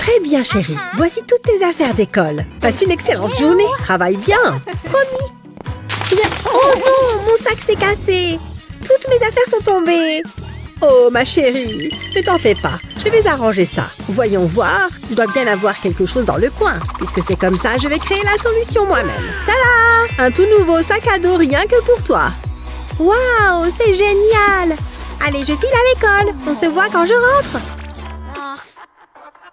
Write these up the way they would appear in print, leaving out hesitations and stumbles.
Très bien, chérie. Voici toutes tes affaires d'école. Passe une excellente journée. Travaille bien. Promis. Oh non, mon sac s'est cassé. Toutes mes affaires sont tombées. Oh, ma chérie, ne t'en fais pas. Je vais arranger ça. Voyons voir. Je dois bien avoir quelque chose dans le coin. Puisque c'est comme ça, je vais créer la solution moi-même. Tada! Un tout nouveau sac à dos rien que pour toi. Waouh, c'est génial! Allez, je file à l'école. On se voit quand je rentre.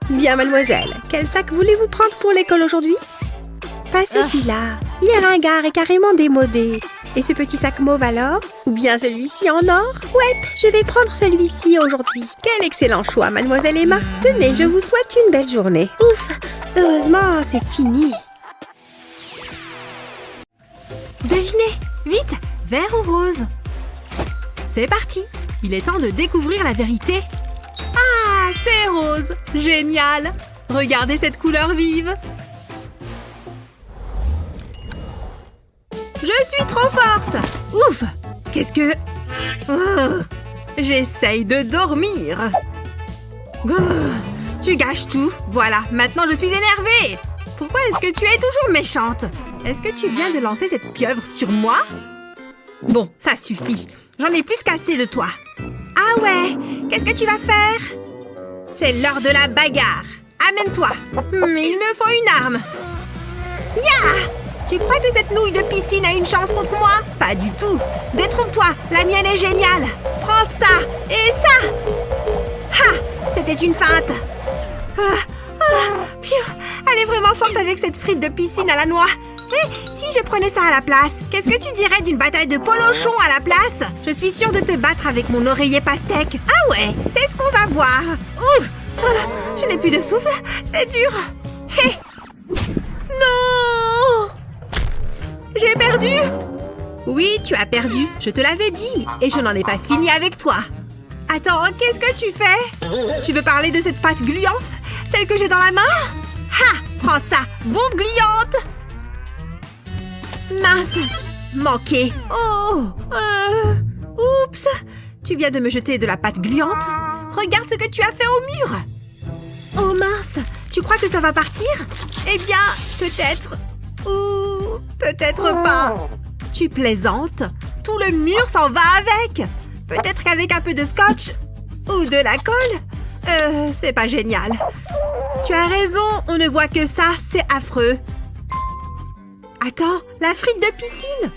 Bien, mademoiselle. Quel sac voulez-vous prendre pour l'école aujourd'hui? Pas celui-là. Il est ringard et carrément démodé. Et ce petit sac mauve alors? Ou bien celui-ci en or? Ouais, je vais prendre celui-ci aujourd'hui. Quel excellent choix, mademoiselle Emma. Tenez, je vous souhaite une belle journée. Ouf! Heureusement, c'est fini. Devinez! Vite! Vert ou rose? C'est parti! Il est temps de découvrir la vérité. Ah, c'est rose! Génial! Regardez cette couleur vive! Je suis trop forte! Ouf! Qu'est-ce que... Oh, j'essaye de dormir. Oh, tu gâches tout. Voilà, maintenant je suis énervée. Pourquoi est-ce que tu es toujours méchante? Est-ce que tu viens de lancer cette pieuvre sur moi? Bon, ça suffit. J'en ai plus qu'assez de toi. Ah ouais? Qu'est-ce que tu vas faire? C'est l'heure de la bagarre. Amène-toi. Il me faut une arme. Ya! Tu crois que cette nouille de piscine a une chance contre moi? Pas du tout. Détrompe-toi, la mienne est géniale. Prends ça et ça. Ha! C'était une feinte. Elle est vraiment forte avec cette frite de piscine à la noix. Et si je prenais ça à la place, qu'est-ce que tu dirais d'une bataille de polochon à la place? Je suis sûre de te battre avec mon oreiller pastèque. Ah ouais, c'est ce qu'on va voir. Ouf! Je n'ai plus de souffle, c'est dur. Hé! Non! J'ai perdu! Oui, tu as perdu, je te l'avais dit. Et je n'en ai pas fini avec toi. Attends, qu'est-ce que tu fais? Tu veux parler de cette pâte gluante? Celle que j'ai dans la main? Ha! Prends ça, bombe gluante! Mince! Manqué! Oh! Oups! Tu viens de me jeter de la pâte gluante? Regarde ce que tu as fait au mur! Oh mince! Tu crois que ça va partir? Eh bien, peut-être... Ou peut-être pas. Tu plaisantes? Tout le mur s'en va avec. Peut-être qu'avec un peu de scotch ou de la colle. C'est pas génial. Tu as raison, on ne voit que ça, c'est affreux. Attends, la frite de piscine.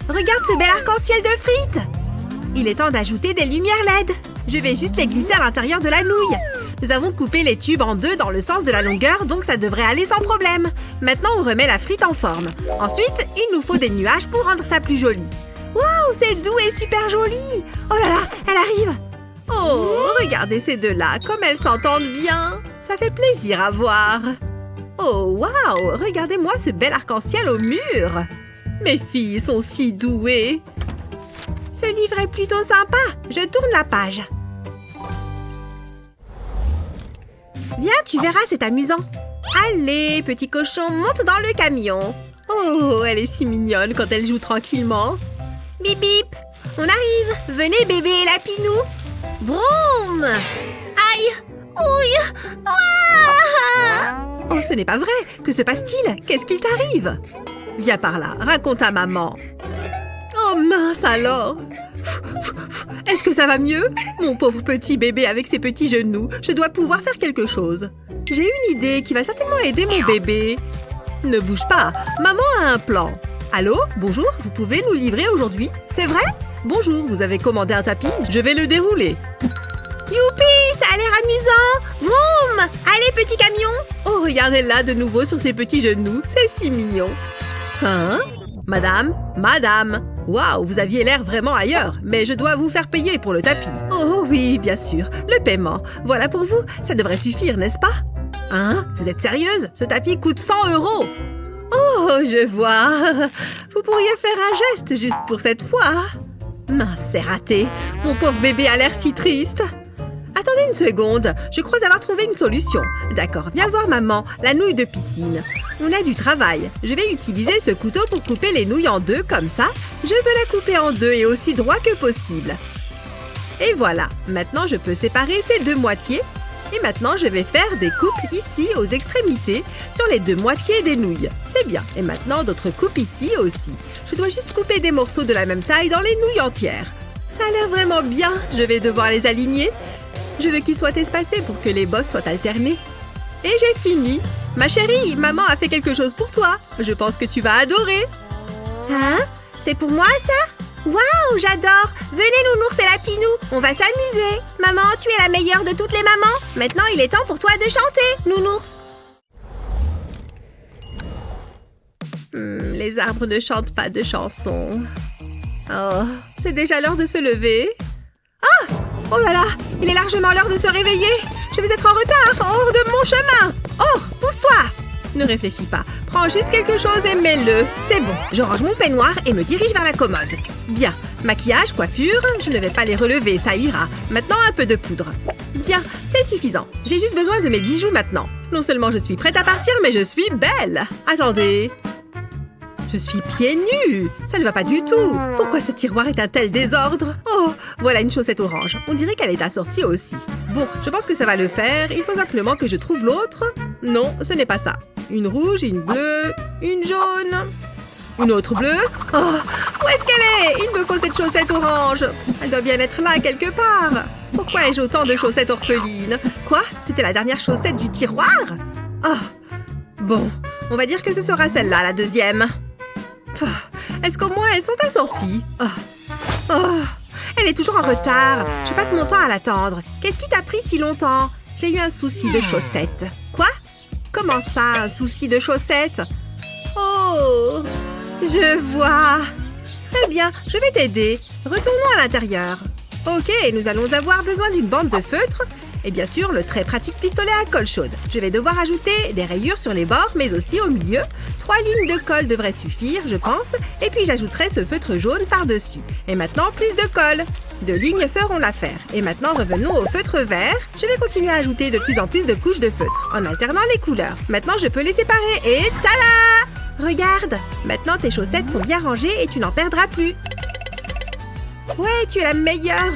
Regarde ce bel arc-en-ciel de frites. Il est temps d'ajouter des lumières LED. Je vais juste les glisser à l'intérieur de la nouille. Nous avons coupé les tubes en deux dans le sens de la longueur, donc ça devrait aller sans problème. Maintenant, on remet la frite en forme. Ensuite, il nous faut des nuages pour rendre ça plus joli. Waouh, c'est doux et super joli! Oh là là, elle arrive! Oh, regardez ces deux-là, comme elles s'entendent bien! Ça fait plaisir à voir! Oh, waouh, regardez-moi ce bel arc-en-ciel au mur! Mes filles sont si douées! Ce livre est plutôt sympa. Je tourne la page. Viens, tu verras, c'est amusant. Allez, petit cochon, monte dans le camion. Oh, elle est si mignonne quand elle joue tranquillement. Bip bip, on arrive. Venez bébé et lapinou. Broum. Aïe. Ouille. Ah. Oh, ce n'est pas vrai. Que se passe-t-il? Qu'est-ce qu'il t'arrive? Viens par là, raconte à maman. Oh mince alors. Est-ce que ça va mieux? Mon pauvre petit bébé avec ses petits genoux. Je dois pouvoir faire quelque chose. J'ai une idée qui va certainement aider mon bébé. Ne bouge pas, maman a un plan. Allô? Bonjour, vous pouvez nous livrer aujourd'hui? C'est vrai? Bonjour, vous avez commandé un tapis? Je vais le dérouler. Youpi, ça a l'air amusant. Vroom! Allez, petit camion. Oh, regardez-la de nouveau sur ses petits genoux. C'est si mignon. Hein? Madame? Madame? Waouh, vous aviez l'air vraiment ailleurs, mais je dois vous faire payer pour le tapis. Oh oui, bien sûr, le paiement. Voilà pour vous, ça devrait suffire, n'est-ce pas? Hein? Vous êtes sérieuse? Ce tapis coûte 100 €. Oh, je vois. Vous pourriez faire un geste juste pour cette fois. Mince, c'est raté. Mon pauvre bébé a l'air si triste. Attendez une seconde, je crois avoir trouvé une solution. D'accord, viens voir maman, la nouille de piscine. On a du travail. Je vais utiliser ce couteau pour couper les nouilles en deux, comme ça. Je veux la couper en deux et aussi droit que possible. Et voilà, maintenant je peux séparer ces deux moitiés. Et maintenant, je vais faire des coupes ici, aux extrémités, sur les deux moitiés des nouilles. C'est bien. Et maintenant, d'autres coupes ici aussi. Je dois juste couper des morceaux de la même taille dans les nouilles entières. Ça a l'air vraiment bien. Je vais devoir les aligner. Je veux qu'ils soient espacés pour que les bosses soient alternées. Et j'ai fini. Ma chérie, maman a fait quelque chose pour toi. Je pense que tu vas adorer. Hein? C'est pour moi, ça? Waouh, j'adore! Venez, Nounours et Lapinou, on va s'amuser! Maman, tu es la meilleure de toutes les mamans! Maintenant, il est temps pour toi de chanter, Nounours! Les arbres ne chantent pas de chansons. Oh, c'est déjà l'heure de se lever. Ah! Oh là là! Il est largement l'heure de se réveiller! Je vais être en retard! Hors de mon chemin! Oh! Pousse-toi! Ne réfléchis pas. Prends juste quelque chose et mets-le. C'est bon. Je range mon peignoir et me dirige vers la commode. Bien. Maquillage, coiffure, je ne vais pas les relever, ça ira. Maintenant, un peu de poudre. Bien, c'est suffisant. J'ai juste besoin de mes bijoux maintenant. Non seulement je suis prête à partir, mais je suis belle. Attendez. Je suis pieds nus. Ça ne va pas du tout. Pourquoi ce tiroir est un tel désordre? Oh, voilà une chaussette orange. On dirait qu'elle est assortie aussi. Bon, je pense que ça va le faire. Il faut simplement que je trouve l'autre. Non, ce n'est pas ça. Une rouge, une bleue, une jaune. Une autre bleue. Oh, où est-ce qu'elle est? Il me faut cette chaussette orange. Elle doit bien être là quelque part. Pourquoi ai-je autant de chaussettes orphelines? Quoi? C'était la dernière chaussette du tiroir? Oh, bon, on va dire que ce sera celle-là, la deuxième. Est-ce qu'au moins elles sont assorties? Elle est toujours en retard. Je passe mon temps à l'attendre. Qu'est-ce qui t'a pris si longtemps? J'ai eu un souci de chaussettes. Quoi? Comment ça, un souci de chaussettes? Oh, je vois. Très bien, je vais t'aider. Retournons à l'intérieur. Ok, nous allons avoir besoin d'une bande de feutre et bien sûr le très pratique pistolet à colle chaude. Je vais devoir ajouter des rayures sur les bords, mais aussi au milieu. 3 lignes de colle devraient suffire, je pense. Et puis j'ajouterai ce feutre jaune par-dessus. Et maintenant, plus de colle. 2 lignes feront l'affaire. Et maintenant, revenons au feutre vert. Je vais continuer à ajouter de plus en plus de couches de feutre, en alternant les couleurs. Maintenant, je peux les séparer et tada! Regarde! Maintenant, tes chaussettes sont bien rangées et tu n'en perdras plus. Ouais, tu es la meilleure!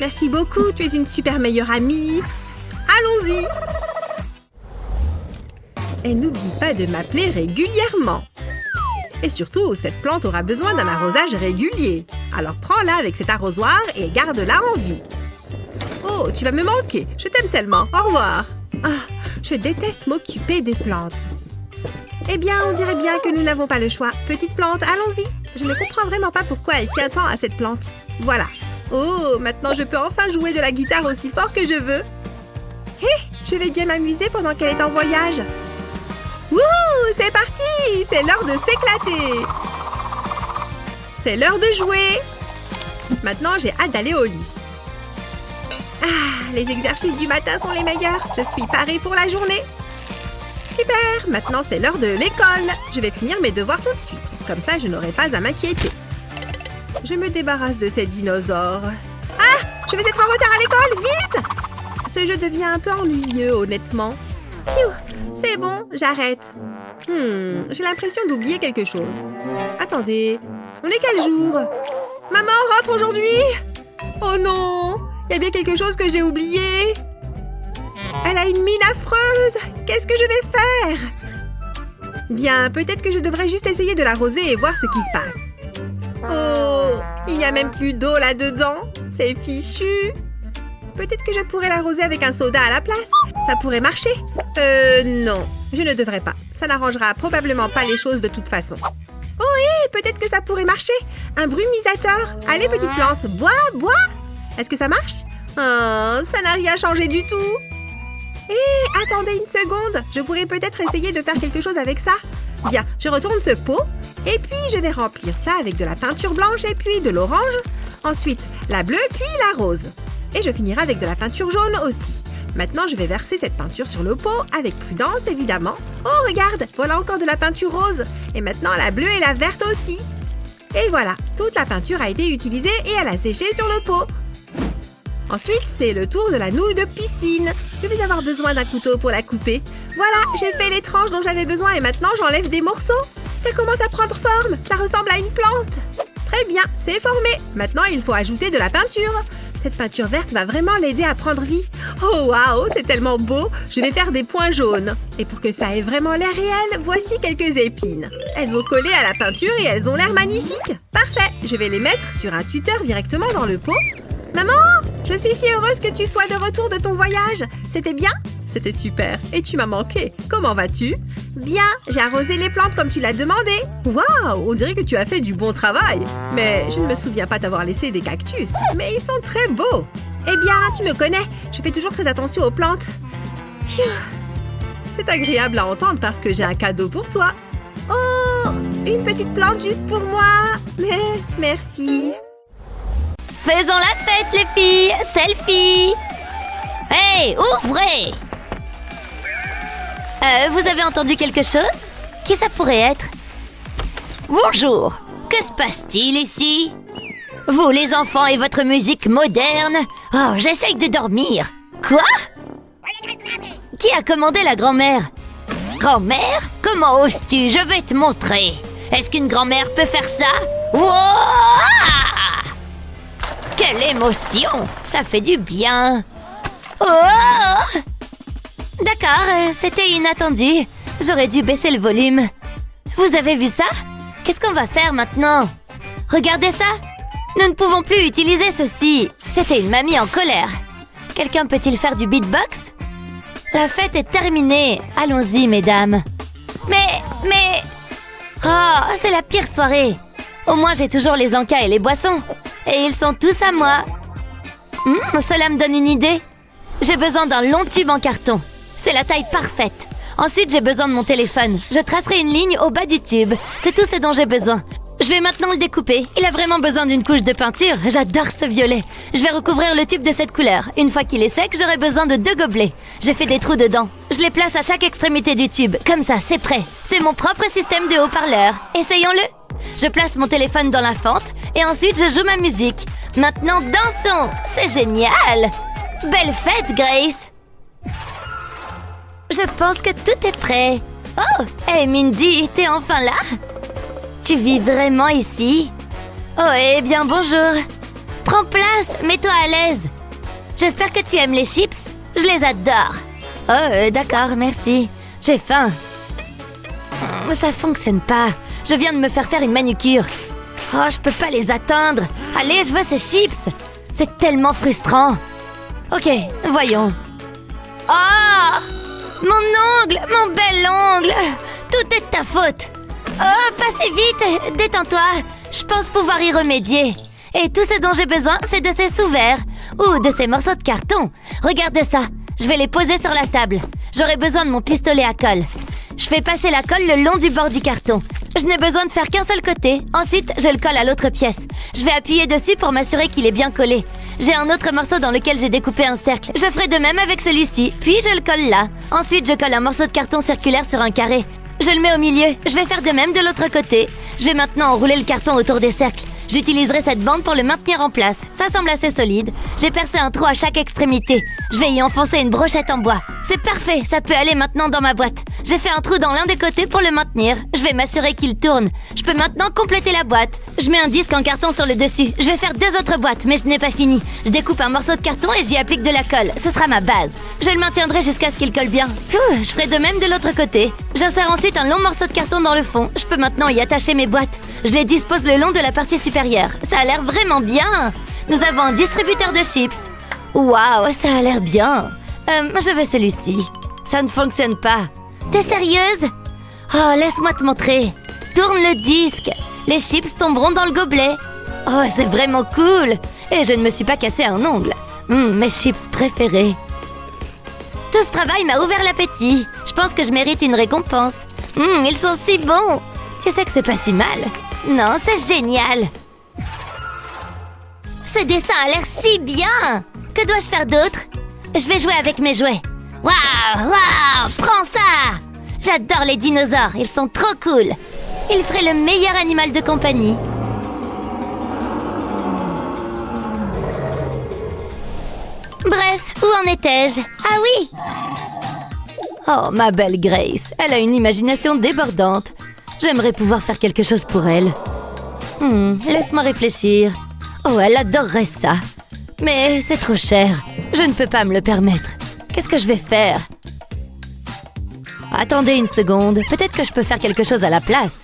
Merci beaucoup, tu es une super meilleure amie. Allons-y! Et n'oublie pas de m'appeler régulièrement. Et surtout, cette plante aura besoin d'un arrosage régulier. Alors prends-la avec cet arrosoir et garde-la en vie. Oh, tu vas me manquer. Je t'aime tellement. Au revoir. Ah, je déteste m'occuper des plantes. Eh bien, on dirait bien que nous n'avons pas le choix. Petite plante, allons-y. Je ne comprends vraiment pas pourquoi elle tient tant à cette plante. Voilà. Oh, maintenant je peux enfin jouer de la guitare aussi fort que je veux. Hé, je vais bien m'amuser pendant qu'elle est en voyage. Wouhou, c'est parti! C'est l'heure de s'éclater. C'est l'heure de jouer. Maintenant, j'ai hâte d'aller au lit. Ah, les exercices du matin sont les meilleurs. Je suis parée pour la journée. Super! Maintenant, c'est l'heure de l'école. Je vais finir mes devoirs tout de suite. Comme ça, je n'aurai pas à m'inquiéter. Je me débarrasse de ces dinosaures. Ah! Je vais être en retard à l'école! Vite! Ce jeu devient un peu ennuyeux, honnêtement. Pfiou! C'est bon, j'arrête. J'ai l'impression d'oublier quelque chose. Attendez, on est quel jour? Maman rentre aujourd'hui? Oh non! Il y a bien quelque chose que j'ai oublié. Elle a une mine affreuse. Qu'est-ce que je vais faire? Bien, peut-être que je devrais juste essayer de l'arroser et voir ce qui se passe. Oh, il n'y a même plus d'eau là-dedans. C'est fichu. Peut-être que je pourrais l'arroser avec un soda à la place. Ça pourrait marcher. Non, je ne devrais pas. Ça n'arrangera probablement pas les choses de toute façon. Oh, hé, peut-être que ça pourrait marcher. Un brumisateur. Allez, petite plante, bois, bois. Est-ce que ça marche? Oh, ça n'a rien changé du tout. Hé, attendez une seconde. Je pourrais peut-être essayer de faire quelque chose avec ça. Bien, je retourne ce pot. Et puis, je vais remplir ça avec de la peinture blanche et puis de l'orange. Ensuite, la bleue, puis la rose. Et je finirai avec de la peinture jaune aussi. Maintenant, je vais verser cette peinture sur le pot, avec prudence, évidemment. Oh, regarde, voilà encore de la peinture rose. Et maintenant, la bleue et la verte aussi. Et voilà, toute la peinture a été utilisée et elle a séché sur le pot. Ensuite, c'est le tour de la nouille de piscine. Je vais avoir besoin d'un couteau pour la couper. Voilà, j'ai fait les tranches dont j'avais besoin et maintenant, j'enlève des morceaux. Ça commence à prendre forme. Ça ressemble à une plante. Très bien, c'est formé. Maintenant, il faut ajouter de la peinture. Cette peinture verte va vraiment l'aider à prendre vie. Oh waouh, c'est tellement beau. Je vais faire des points jaunes. Et pour que ça ait vraiment l'air réel, voici quelques épines. Elles ont collé à la peinture et elles ont l'air magnifiques. Parfait, je vais les mettre sur un tuteur directement dans le pot. Maman, je suis si heureuse que tu sois de retour de ton voyage. C'était bien? C'était super. Et tu m'as manqué. Comment vas-tu? Bien, j'ai arrosé les plantes comme tu l'as demandé. Waouh, on dirait que tu as fait du bon travail. Mais je ne me souviens pas t'avoir laissé des cactus. Mais ils sont très beaux. Eh bien, tu me connais. Je fais toujours très attention aux plantes. Pfiou. C'est agréable à entendre parce que j'ai un cadeau pour toi. Oh, une petite plante juste pour moi. Mais merci. Faisons la fête, les filles! Selfie! Hey, ouvrez! Vous avez entendu quelque chose? Qui ça pourrait être? Bonjour! Que se passe-t-il ici? Vous, les enfants, et votre musique moderne? Oh, j'essaye de dormir! Quoi? Qui a commandé la grand-mère? Grand-mère? Comment oses-tu? Je vais te montrer! Est-ce qu'une grand-mère peut faire ça? Wouah! Quelle émotion! Ça fait du bien! Oh! D'accord, c'était inattendu. J'aurais dû baisser le volume. Vous avez vu ça? Qu'est-ce qu'on va faire maintenant? Regardez ça! Nous ne pouvons plus utiliser ceci. C'était une mamie en colère. Quelqu'un peut-il faire du beatbox? La fête est terminée. Allons-y, mesdames. Mais... Oh, c'est la pire soirée. Au moins, j'ai toujours les encas et les boissons. Et ils sont tous à moi. Cela me donne une idée. J'ai besoin d'un long tube en carton. C'est la taille parfaite. Ensuite, j'ai besoin de mon téléphone. Je tracerai une ligne au bas du tube. C'est tout ce dont j'ai besoin. Je vais maintenant le découper. Il a vraiment besoin d'une couche de peinture. J'adore ce violet. Je vais recouvrir le tube de cette couleur. Une fois qu'il est sec, j'aurai besoin de 2 gobelets. J'ai fait des trous dedans. Je les place à chaque extrémité du tube. Comme ça, c'est prêt. C'est mon propre système de haut-parleur. Essayons-le. Je place mon téléphone dans la fente et ensuite je joue ma musique. Maintenant, dansons. C'est génial. Belle fête, Grace. Je pense que tout est prêt. Oh, hey Mindy, t'es enfin là? Tu vis vraiment ici? Oh, eh bien, bonjour. Prends place, mets-toi à l'aise. J'espère que tu aimes les chips. Je les adore. Oh, d'accord, merci. J'ai faim. Ça fonctionne pas. Je viens de me faire une manucure. Oh, je peux pas les atteindre. Allez, je veux ces chips. C'est tellement frustrant. Ok, voyons. Oh! Mon ongle! Mon bel ongle! Tout est de ta faute! Oh, pas si vite! Détends-toi! Je pense pouvoir y remédier. Et tout ce dont j'ai besoin, c'est de ces sous-verres. Ou de ces morceaux de carton. Regarde ça. Je vais les poser sur la table. J'aurai besoin de mon pistolet à colle. Je fais passer la colle le long du bord du carton. Je n'ai besoin de faire qu'un seul côté. Ensuite, je le colle à l'autre pièce. Je vais appuyer dessus pour m'assurer qu'il est bien collé. J'ai un autre morceau dans lequel j'ai découpé un cercle. Je ferai de même avec celui-ci, puis je le colle là. Ensuite, je colle un morceau de carton circulaire sur un carré. Je le mets au milieu. Je vais faire de même de l'autre côté. Je vais maintenant enrouler le carton autour des cercles. J'utiliserai cette bande pour le maintenir en place. Ça semble assez solide. J'ai percé un trou à chaque extrémité. Je vais y enfoncer une brochette en bois. C'est parfait, ça peut aller maintenant dans ma boîte. J'ai fait un trou dans l'un des côtés pour le maintenir. Je vais m'assurer qu'il tourne. Je peux maintenant compléter la boîte. Je mets un disque en carton sur le dessus. Je vais faire 2 autres boîtes, mais je n'ai pas fini. Je découpe un morceau de carton et j'y applique de la colle. Ce sera ma base. Je le maintiendrai jusqu'à ce qu'il colle bien. Je ferai de même de l'autre côté. J'insère ensuite un long morceau de carton dans le fond. Je peux maintenant y attacher mes boîtes. Je les dispose le long de la partie supérieure. Ça a l'air vraiment bien. Nous avons un distributeur de chips. Waouh, ça a l'air bien. Je veux celui-ci. Ça ne fonctionne pas. T'es sérieuse? Oh, laisse-moi te montrer. Tourne le disque. Les chips tomberont dans le gobelet. Oh, c'est vraiment cool. Et je ne me suis pas cassé un ongle. Mes chips préférés. Tout ce travail m'a ouvert l'appétit. Je pense que je mérite une récompense. Ils sont si bons. Tu sais que c'est pas si mal. Non, c'est génial. Ce dessin a l'air si bien. Que dois-je faire d'autre? Je vais jouer avec mes jouets. Waouh, waouh, prends ça. J'adore les dinosaures, ils sont trop cool. Ils feraient le meilleur animal de compagnie. Bref, où en étais-je? Ah oui! Oh, ma belle Grace, elle a une imagination débordante. J'aimerais pouvoir faire quelque chose pour elle. Laisse-moi réfléchir. Oh, elle adorerait ça. Mais c'est trop cher. Je ne peux pas me le permettre. Qu'est-ce que je vais faire? Attendez une seconde. Peut-être que je peux faire quelque chose à la place.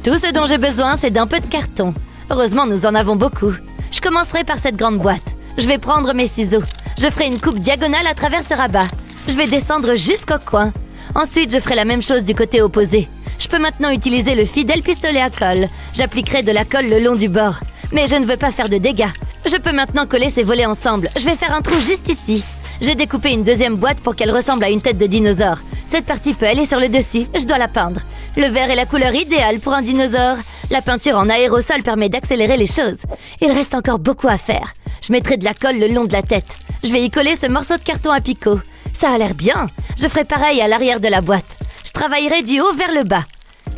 Tout ce dont j'ai besoin, c'est d'un peu de carton. Heureusement, nous en avons beaucoup. Je commencerai par cette grande boîte. Je vais prendre mes ciseaux. Je ferai une coupe diagonale à travers ce rabat. Je vais descendre jusqu'au coin. Ensuite, je ferai la même chose du côté opposé. Je peux maintenant utiliser le fidèle pistolet à colle. J'appliquerai de la colle le long du bord. Mais je ne veux pas faire de dégâts. Je peux maintenant coller ces volets ensemble. Je vais faire un trou juste ici. J'ai découpé une deuxième boîte pour qu'elle ressemble à une tête de dinosaure. Cette partie peut aller sur le dessus. Je dois la peindre. Le vert est la couleur idéale pour un dinosaure. La peinture en aérosol permet d'accélérer les choses. Il reste encore beaucoup à faire. Je mettrai de la colle le long de la tête. Je vais y coller ce morceau de carton à picot. Ça a l'air bien. Je ferai pareil à l'arrière de la boîte. Je travaillerai du haut vers le bas.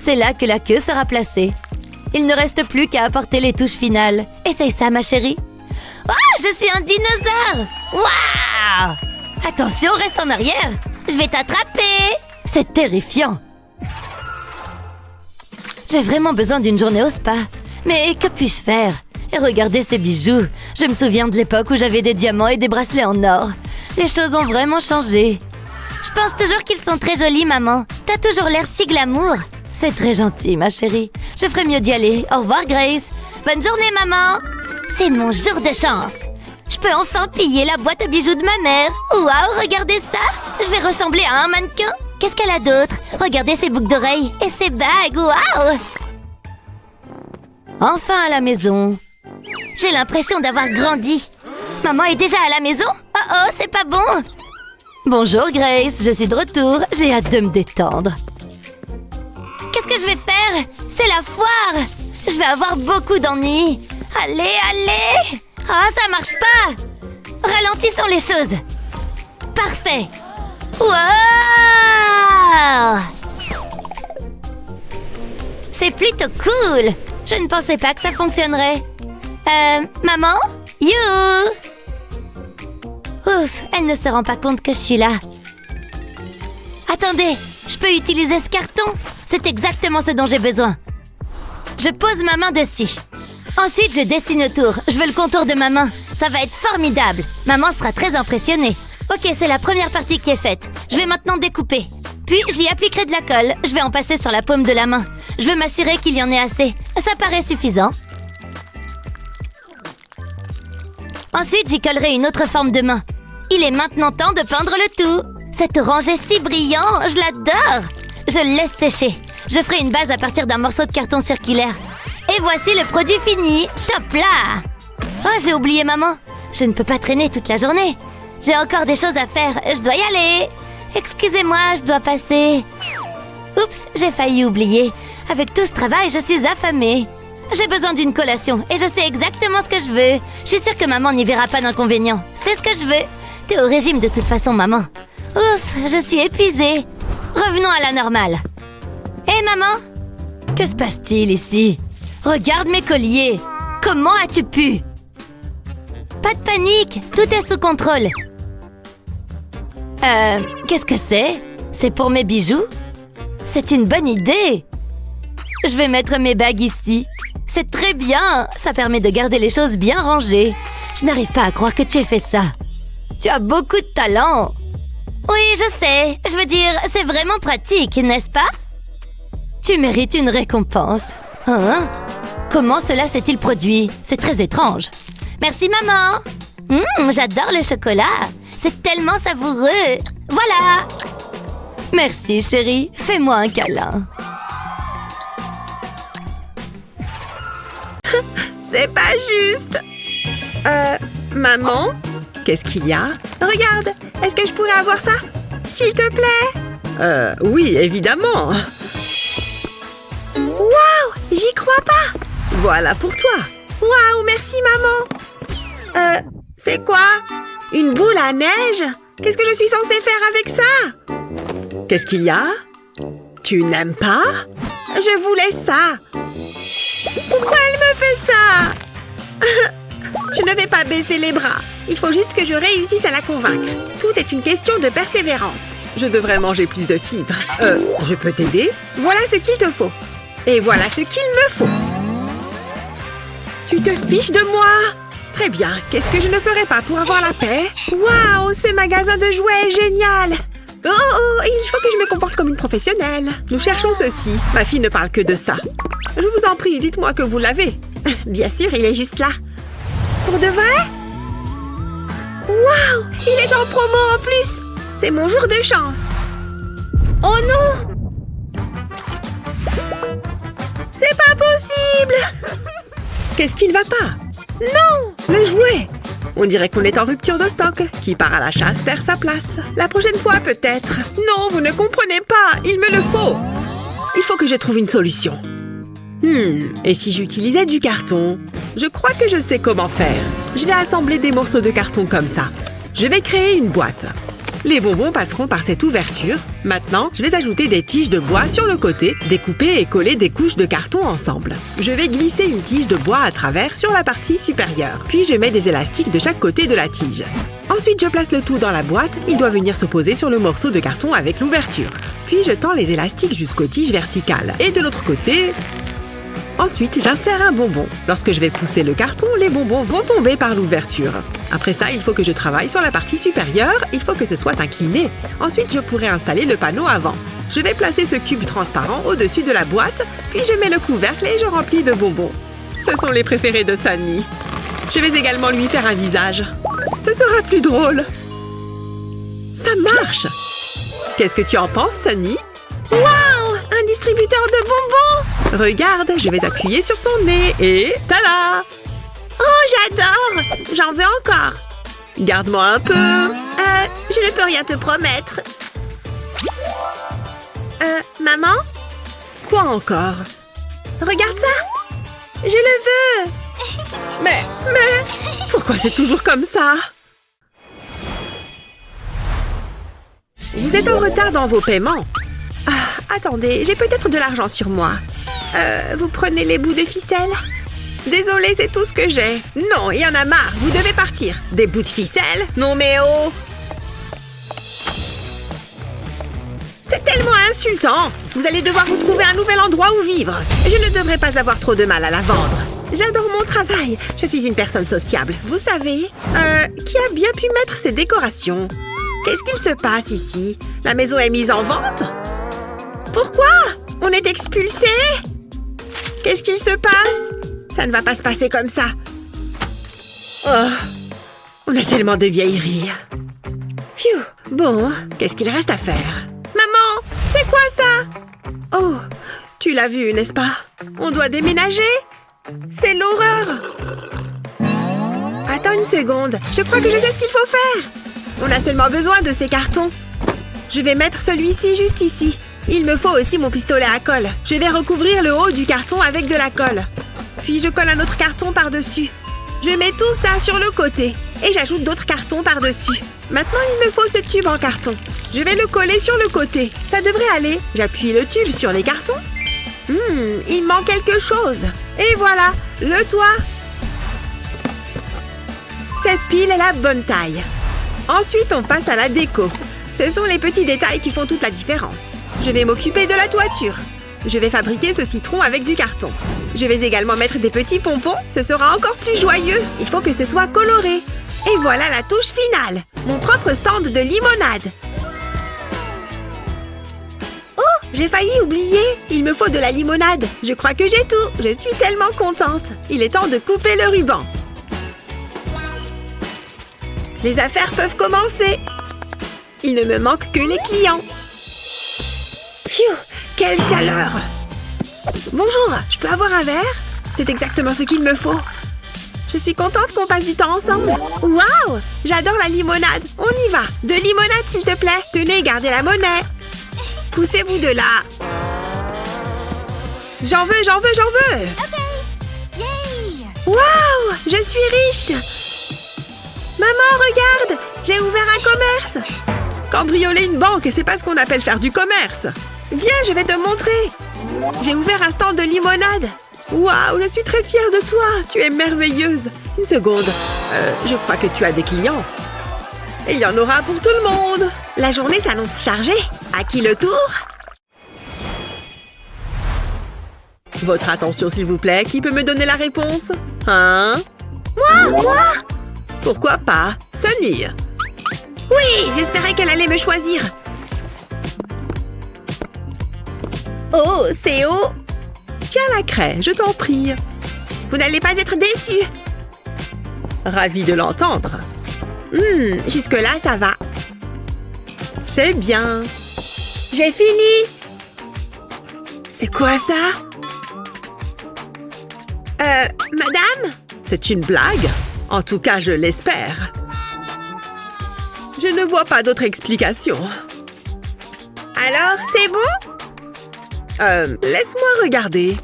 C'est là que la queue sera placée. Il ne reste plus qu'à apporter les touches finales. Essaye ça, ma chérie. Oh, je suis un dinosaure! Waouh! Attention, reste en arrière. Je vais t'attraper. C'est terrifiant. J'ai vraiment besoin d'une journée au spa. Mais que puis-je faire? Et regardez ces bijoux. Je me souviens de l'époque où j'avais des diamants et des bracelets en or. Les choses ont vraiment changé. Je pense toujours qu'ils sont très jolis, maman. T'as toujours l'air si glamour. C'est très gentil, ma chérie. Je ferais mieux d'y aller. Au revoir, Grace. Bonne journée, maman. C'est mon jour de chance. Je peux enfin piller la boîte à bijoux de ma mère. Waouh, regardez ça. Je vais ressembler à un mannequin. Qu'est-ce qu'elle a d'autre? Regardez ses boucles d'oreilles et ses bagues. Waouh! Enfin à la maison. J'ai l'impression d'avoir grandi. Maman est déjà à la maison? Oh oh, c'est pas bon. Bonjour Grace, je suis de retour. J'ai hâte de me détendre. Qu'est-ce que je vais faire? C'est la foire. Je vais avoir beaucoup d'ennuis. Allez, allez. Ah, ça marche pas. Ralentissons les choses. Parfait. Wow! C'est plutôt cool. Je ne pensais pas que ça fonctionnerait. Maman? You! Ouf, elle ne se rend pas compte que je suis là. Attendez, je peux utiliser ce carton? C'est exactement ce dont j'ai besoin. Je pose ma main dessus. Ensuite, je dessine autour. Je veux le contour de ma main. Ça va être formidable. Maman sera très impressionnée. Ok, c'est la première partie qui est faite. Je vais maintenant découper. Puis, j'y appliquerai de la colle. Je vais en passer sur la paume de la main. Je veux m'assurer qu'il y en ait assez. Ça paraît suffisant. Ensuite, j'y collerai une autre forme de main. Il est maintenant temps de peindre le tout. Cet orange est si brillant, je l'adore. Je le laisse sécher. Je ferai une base à partir d'un morceau de carton circulaire. Et voici le produit fini. Top là! Oh, j'ai oublié maman. Je ne peux pas traîner toute la journée. J'ai encore des choses à faire. Je dois y aller. Excusez-moi, je dois passer. Oups, j'ai failli oublier. Avec tout ce travail, je suis affamée. J'ai besoin d'une collation et je sais exactement ce que je veux. Je suis sûre que maman n'y verra pas d'inconvénient. C'est ce que je veux. T'es au régime de toute façon, maman. Ouf, je suis épuisée. Revenons à la normale. Hé, maman? Que se passe-t-il ici? Regarde mes colliers. Comment as-tu pu? Pas de panique, tout est sous contrôle. Qu'est-ce que c'est? C'est pour mes bijoux? C'est une bonne idée. Je vais mettre mes bagues ici. C'est très bien. Ça permet de garder les choses bien rangées. Je n'arrive pas à croire que tu aies fait ça. Tu as beaucoup de talent. Oui, je sais. Je veux dire, c'est vraiment pratique, n'est-ce pas? Tu mérites une récompense. Hein? Comment cela s'est-il produit? C'est très étrange. Merci, maman. J'adore le chocolat. C'est tellement savoureux. Voilà. Merci, chérie. Fais-moi un câlin. C'est pas juste. Maman? Qu'est-ce qu'il y a? Regarde, est-ce que je pourrais avoir ça? S'il te plaît? Oui, évidemment. Waouh, j'y crois pas. Voilà pour toi. Waouh, merci maman. C'est quoi? Une boule à neige? Qu'est-ce que je suis censée faire avec ça? Qu'est-ce qu'il y a? Tu n'aimes pas? Je voulais ça. Pourquoi elle me fait ça? Je ne vais pas baisser les bras. Il faut juste que je réussisse à la convaincre. Tout est une question de persévérance. Je devrais manger plus de fibres. Je peux t'aider? Voilà ce qu'il te faut. Et voilà ce qu'il me faut. Tu te fiches de moi? Très bien. Qu'est-ce que je ne ferais pas pour avoir la paix? Waouh, ce magasin de jouets est génial! Oh, il faut que je me comporte comme une professionnelle. Nous cherchons ceci. Ma fille ne parle que de ça. Je vous en prie, dites-moi que vous l'avez. Bien sûr, il est juste là. Pour de vrai? Waouh, il est en promo en plus. C'est mon jour de chance. Oh non! C'est pas possible! Qu'est-ce qui ne va pas? Non! Le jouet! On dirait qu'on est en rupture de stock. Qui part à la chasse perd sa place. La prochaine fois, peut-être. Non, vous ne comprenez pas. Il me le faut. Il faut que je trouve une solution. Et si j'utilisais du carton? Je crois que je sais comment faire. Je vais assembler des morceaux de carton comme ça. Je vais créer une boîte. Les bonbons passeront par cette ouverture. Maintenant, je vais ajouter des tiges de bois sur le côté, découper et coller des couches de carton ensemble. Je vais glisser une tige de bois à travers sur la partie supérieure. Puis je mets des élastiques de chaque côté de la tige. Ensuite, je place le tout dans la boîte. Il doit venir se poser sur le morceau de carton avec l'ouverture. Puis je tends les élastiques jusqu'aux tiges verticales. Et de l'autre côté... Ensuite, j'insère un bonbon. Lorsque je vais pousser le carton, les bonbons vont tomber par l'ouverture. Après ça, il faut que je travaille sur la partie supérieure. Il faut que ce soit incliné. Ensuite, je pourrai installer le panneau avant. Je vais placer ce cube transparent au-dessus de la boîte, puis je mets le couvercle et je remplis de bonbons. Ce sont les préférés de Sunny. Je vais également lui faire un visage. Ce sera plus drôle. Ça marche! Qu'est-ce que tu en penses, Sunny? Waouh! Un distributeur de bonbons! Regarde, je vais appuyer sur son nez et... tada! Oh, j'adore! J'en veux encore! Garde-moi un peu! Je ne peux rien te promettre. Maman? Quoi encore? Regarde ça! Je le veux! Mais... Pourquoi c'est toujours comme ça? Vous êtes en retard dans vos paiements. Attendez, j'ai peut-être de l'argent sur moi. Vous prenez les bouts de ficelle? Désolée, c'est tout ce que j'ai. Non, il y en a marre, vous devez partir. Des bouts de ficelle? Non mais oh! C'est tellement insultant! Vous allez devoir vous trouver un nouvel endroit où vivre. Je ne devrais pas avoir trop de mal à la vendre. J'adore mon travail. Je suis une personne sociable, vous savez. Qui a bien pu mettre ces décorations? Qu'est-ce qu'il se passe ici? La maison est mise en vente? Pourquoi? On est expulsés? Qu'est-ce qu'il se passe? Ça ne va pas se passer comme ça. Oh, on a tellement de vieilleries. Phew. Bon, qu'est-ce qu'il reste à faire? Maman, c'est quoi ça? Oh, tu l'as vu, n'est-ce pas? On doit déménager? C'est l'horreur! Attends une seconde, je crois que je sais ce qu'il faut faire. On a seulement besoin de ces cartons. Je vais mettre celui-ci juste ici. Il me faut aussi mon pistolet à colle. Je vais recouvrir le haut du carton avec de la colle. Puis je colle un autre carton par-dessus. Je mets tout ça sur le côté. Et j'ajoute d'autres cartons par-dessus. Maintenant, il me faut ce tube en carton. Je vais le coller sur le côté. Ça devrait aller. J'appuie le tube sur les cartons. Il manque quelque chose. Et voilà, le toit. Cette pile est la bonne taille. Ensuite, on passe à la déco. Ce sont les petits détails qui font toute la différence. Je vais m'occuper de la toiture. Je vais fabriquer ce citron avec du carton. Je vais également mettre des petits pompons. Ce sera encore plus joyeux. Il faut que ce soit coloré. Et voilà la touche finale. Mon propre stand de limonade. Oh, j'ai failli oublier. Il me faut de la limonade. Je crois que j'ai tout. Je suis tellement contente. Il est temps de couper le ruban. Les affaires peuvent commencer. Il ne me manque que les clients. Phew, quelle chaleur! Bonjour, je peux avoir un verre? C'est exactement ce qu'il me faut. Je suis contente qu'on passe du temps ensemble. Waouh! J'adore la limonade. On y va. De limonade, s'il te plaît. Tenez, gardez la monnaie. Poussez-vous de là. J'en veux, j'en veux, j'en veux. Waouh! Je suis riche. Maman, regarde! J'ai ouvert un commerce. Cambrioler une banque, c'est pas ce qu'on appelle faire du commerce. Viens, je vais te montrer. J'ai ouvert un stand de limonade. Waouh, je suis très fière de toi. Tu es merveilleuse. Une seconde. Je crois que tu as des clients. Et il y en aura pour tout le monde. La journée s'annonce chargée. À qui le tour? Votre attention, s'il vous plaît. Qui peut me donner la réponse? Hein? Moi? Pourquoi pas? Sunny! Oui, j'espérais qu'elle allait me choisir. Oh, c'est haut! Tiens la craie, je t'en prie. Vous n'allez pas être déçus. Ravi de l'entendre. Jusque-là, ça va. C'est bien. J'ai fini. C'est quoi ça? Madame? C'est une blague? En tout cas, je l'espère. Je ne vois pas d'autre explication. Alors, c'est bon? Laisse-moi regarder.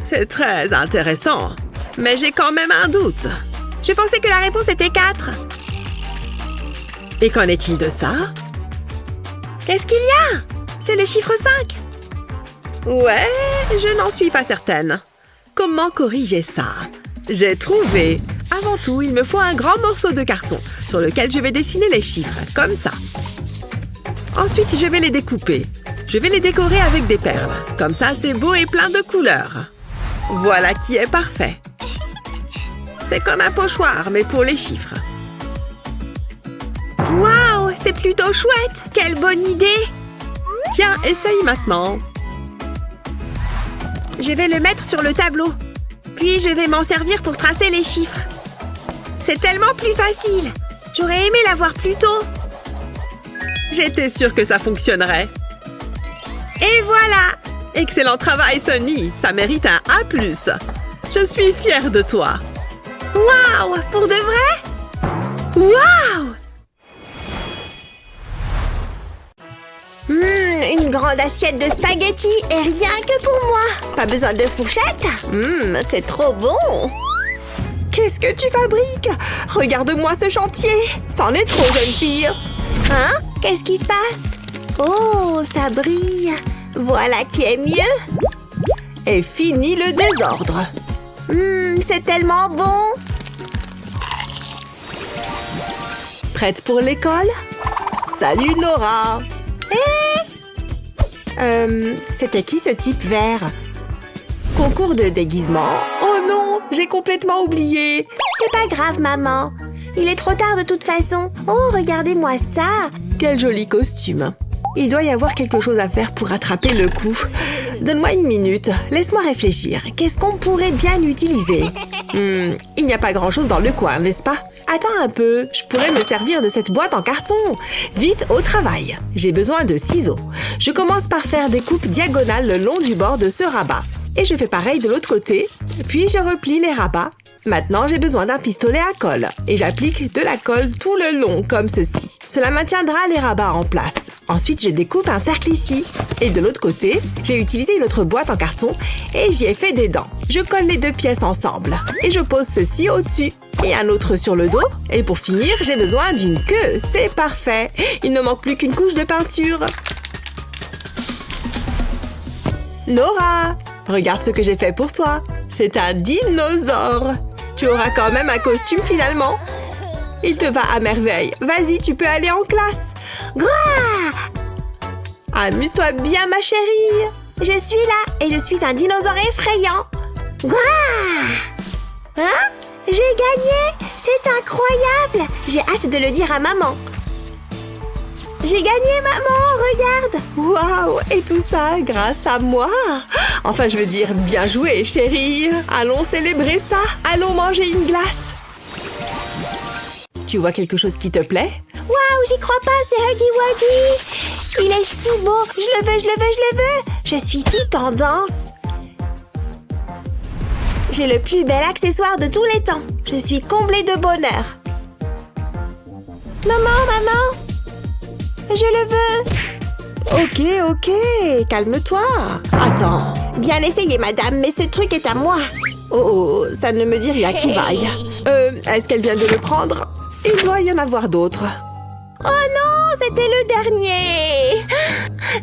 C'est très intéressant, mais j'ai quand même un doute. Je pensais que la réponse était 4. Et qu'en est-il de ça? Qu'est-ce qu'il y a? C'est le chiffre 5. Ouais, je n'en suis pas certaine. Comment corriger ça? J'ai trouvé. Avant tout, il me faut un grand morceau de carton sur lequel je vais dessiner les chiffres, comme ça. Ensuite, je vais les découper. Je vais les décorer avec des perles. Comme ça, c'est beau et plein de couleurs. Voilà qui est parfait. C'est comme un pochoir, mais pour les chiffres. Waouh, c'est plutôt chouette! Quelle bonne idée! Tiens, essaye maintenant. Je vais le mettre sur le tableau. Puis, je vais m'en servir pour tracer les chiffres. C'est tellement plus facile. J'aurais aimé l'avoir plus tôt. J'étais sûre que ça fonctionnerait. Et voilà! Excellent travail, Sunny. Ça mérite un A+. Je suis fière de toi. Waouh! Pour de vrai? Waouh! Une grande assiette de spaghettis et rien que pour moi. Pas besoin de fourchette. C'est trop bon. Qu'est-ce que tu fabriques? Regarde-moi ce chantier. C'en est trop, jeune fille. Hein? Qu'est-ce qui se passe? Oh, ça brille. Voilà qui est mieux. Et fini le désordre. C'est tellement bon. Prête pour l'école? Salut Nora. C'était qui ce type vert? Concours de déguisement? Oh non, j'ai complètement oublié. C'est pas grave, maman. Il est trop tard de toute façon. Oh, regardez-moi ça. Quel joli costume. Il doit y avoir quelque chose à faire pour rattraper le coup. Donne-moi une minute. Laisse-moi réfléchir. Qu'est-ce qu'on pourrait bien utiliser? Il n'y a pas grand-chose dans le coin, n'est-ce pas? Attends un peu, je pourrais me servir de cette boîte en carton. Vite au travail. J'ai besoin de ciseaux. Je commence par faire des coupes diagonales le long du bord de ce rabat. Et je fais pareil de l'autre côté. Puis je replie les rabats. Maintenant, j'ai besoin d'un pistolet à colle. Et j'applique de la colle tout le long, comme ceci. Cela maintiendra les rabats en place. Ensuite, je découpe un cercle ici. Et de l'autre côté, j'ai utilisé une autre boîte en carton et j'y ai fait des dents. Je colle les deux pièces ensemble. Et je pose ceci au-dessus. Et un autre sur le dos. Et pour finir, j'ai besoin d'une queue. C'est parfait. Il ne manque plus qu'une couche de peinture. Nora, regarde ce que j'ai fait pour toi. C'est un dinosaure. Tu auras quand même un costume finalement. Il te va à merveille. Vas-y, tu peux aller en classe. Gouah! Amuse-toi bien, ma chérie. Je suis là et je suis un dinosaure effrayant. Gouah! Hein? J'ai gagné! C'est incroyable! J'ai hâte de le dire à maman. J'ai gagné, maman! Regarde! Waouh! Et tout ça grâce à moi! Enfin, je veux dire, bien joué, chérie! Allons célébrer ça! Allons manger une glace! Tu vois quelque chose qui te plaît? Waouh! J'y crois pas, c'est Huggy Wuggy! Il est si beau! Je le veux, je le veux, je le veux! Je suis si tendance! J'ai le plus bel accessoire de tous les temps. Je suis comblée de bonheur. Maman, maman! Je le veux! Ok, calme-toi. Attends. Bien essayé, madame, mais ce truc est à moi. Oh, ça ne me dit rien qui vaille. Est-ce qu'elle vient de le prendre? Il doit y en avoir d'autres. Oh non, c'était le dernier!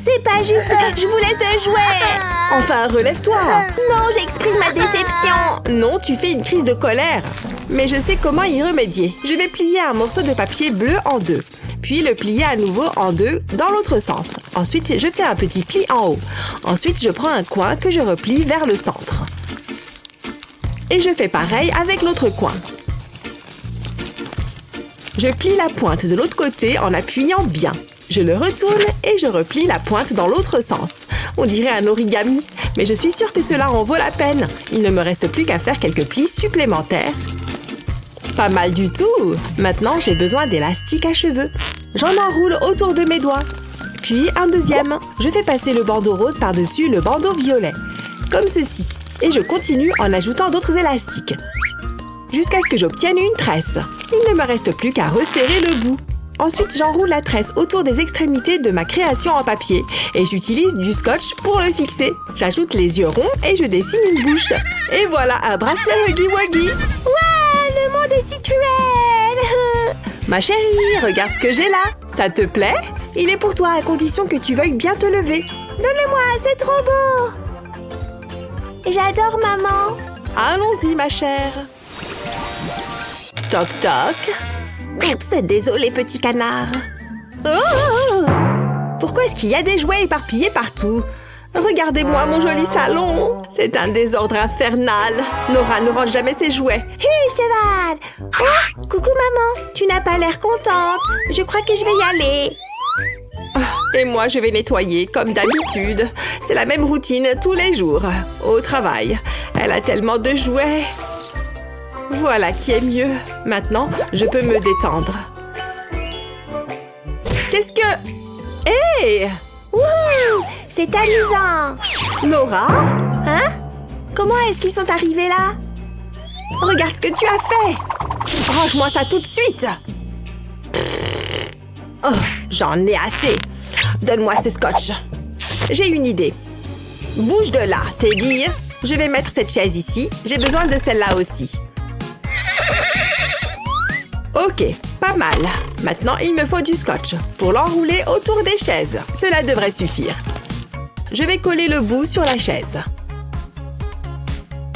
C'est pas juste, je voulais ce jouet! Enfin, relève-toi! Non, j'exprime ma déception! Non, tu fais une crise de colère! Mais je sais comment y remédier. Je vais plier un morceau de papier bleu en deux, puis le plier à nouveau en deux dans l'autre sens. Ensuite, je fais un petit pli en haut. Ensuite, je prends un coin que je replie vers le centre. Et je fais pareil avec l'autre coin. Je plie la pointe de l'autre côté en appuyant bien. Je le retourne et je replie la pointe dans l'autre sens. On dirait un origami, mais je suis sûre que cela en vaut la peine. Il ne me reste plus qu'à faire quelques plis supplémentaires. Pas mal du tout! Maintenant, j'ai besoin d'élastiques à cheveux. J'en enroule autour de mes doigts. Puis un deuxième. Je fais passer le bandeau rose par-dessus le bandeau violet. Comme ceci. Et je continue en ajoutant d'autres élastiques. Jusqu'à ce que j'obtienne une tresse. Il ne me reste plus qu'à resserrer le bout. Ensuite, j'enroule la tresse autour des extrémités de ma création en papier et j'utilise du scotch pour le fixer. J'ajoute les yeux ronds et je dessine une bouche. Et voilà un bracelet Huggy Wuggy. Ouais, le monde est si cruel. Ma chérie, regarde ce que j'ai là. Ça te plaît? Il est pour toi à condition que tu veuilles bien te lever. Donne-le-moi, c'est trop beau. J'adore maman. Allons-y, ma chère. Toc toc. Oups, désolé, petit canard. Oh! Pourquoi est-ce qu'il y a des jouets éparpillés partout? Regardez-moi mon joli salon. C'est un désordre infernal. Nora ne range jamais ses jouets. Hé, cheval. Oh, coucou maman. Tu n'as pas l'air contente. Je crois que je vais y aller. Et moi, je vais nettoyer, comme d'habitude. C'est la même routine tous les jours. Au travail. Elle a tellement de jouets. Voilà qui est mieux. Maintenant, je peux me détendre. Qu'est-ce que... Hé! Wouhou! C'est amusant. Nora? Hein? Comment est-ce qu'ils sont arrivés là? Regarde ce que tu as fait! Range-moi ça tout de suite! Oh, j'en ai assez! Donne-moi ce scotch. J'ai une idée. Bouge de là, Teddy. Je vais mettre cette chaise ici. J'ai besoin de celle-là aussi. Ok, pas mal. Maintenant, il me faut du scotch pour l'enrouler autour des chaises. Cela devrait suffire. Je vais coller le bout sur la chaise.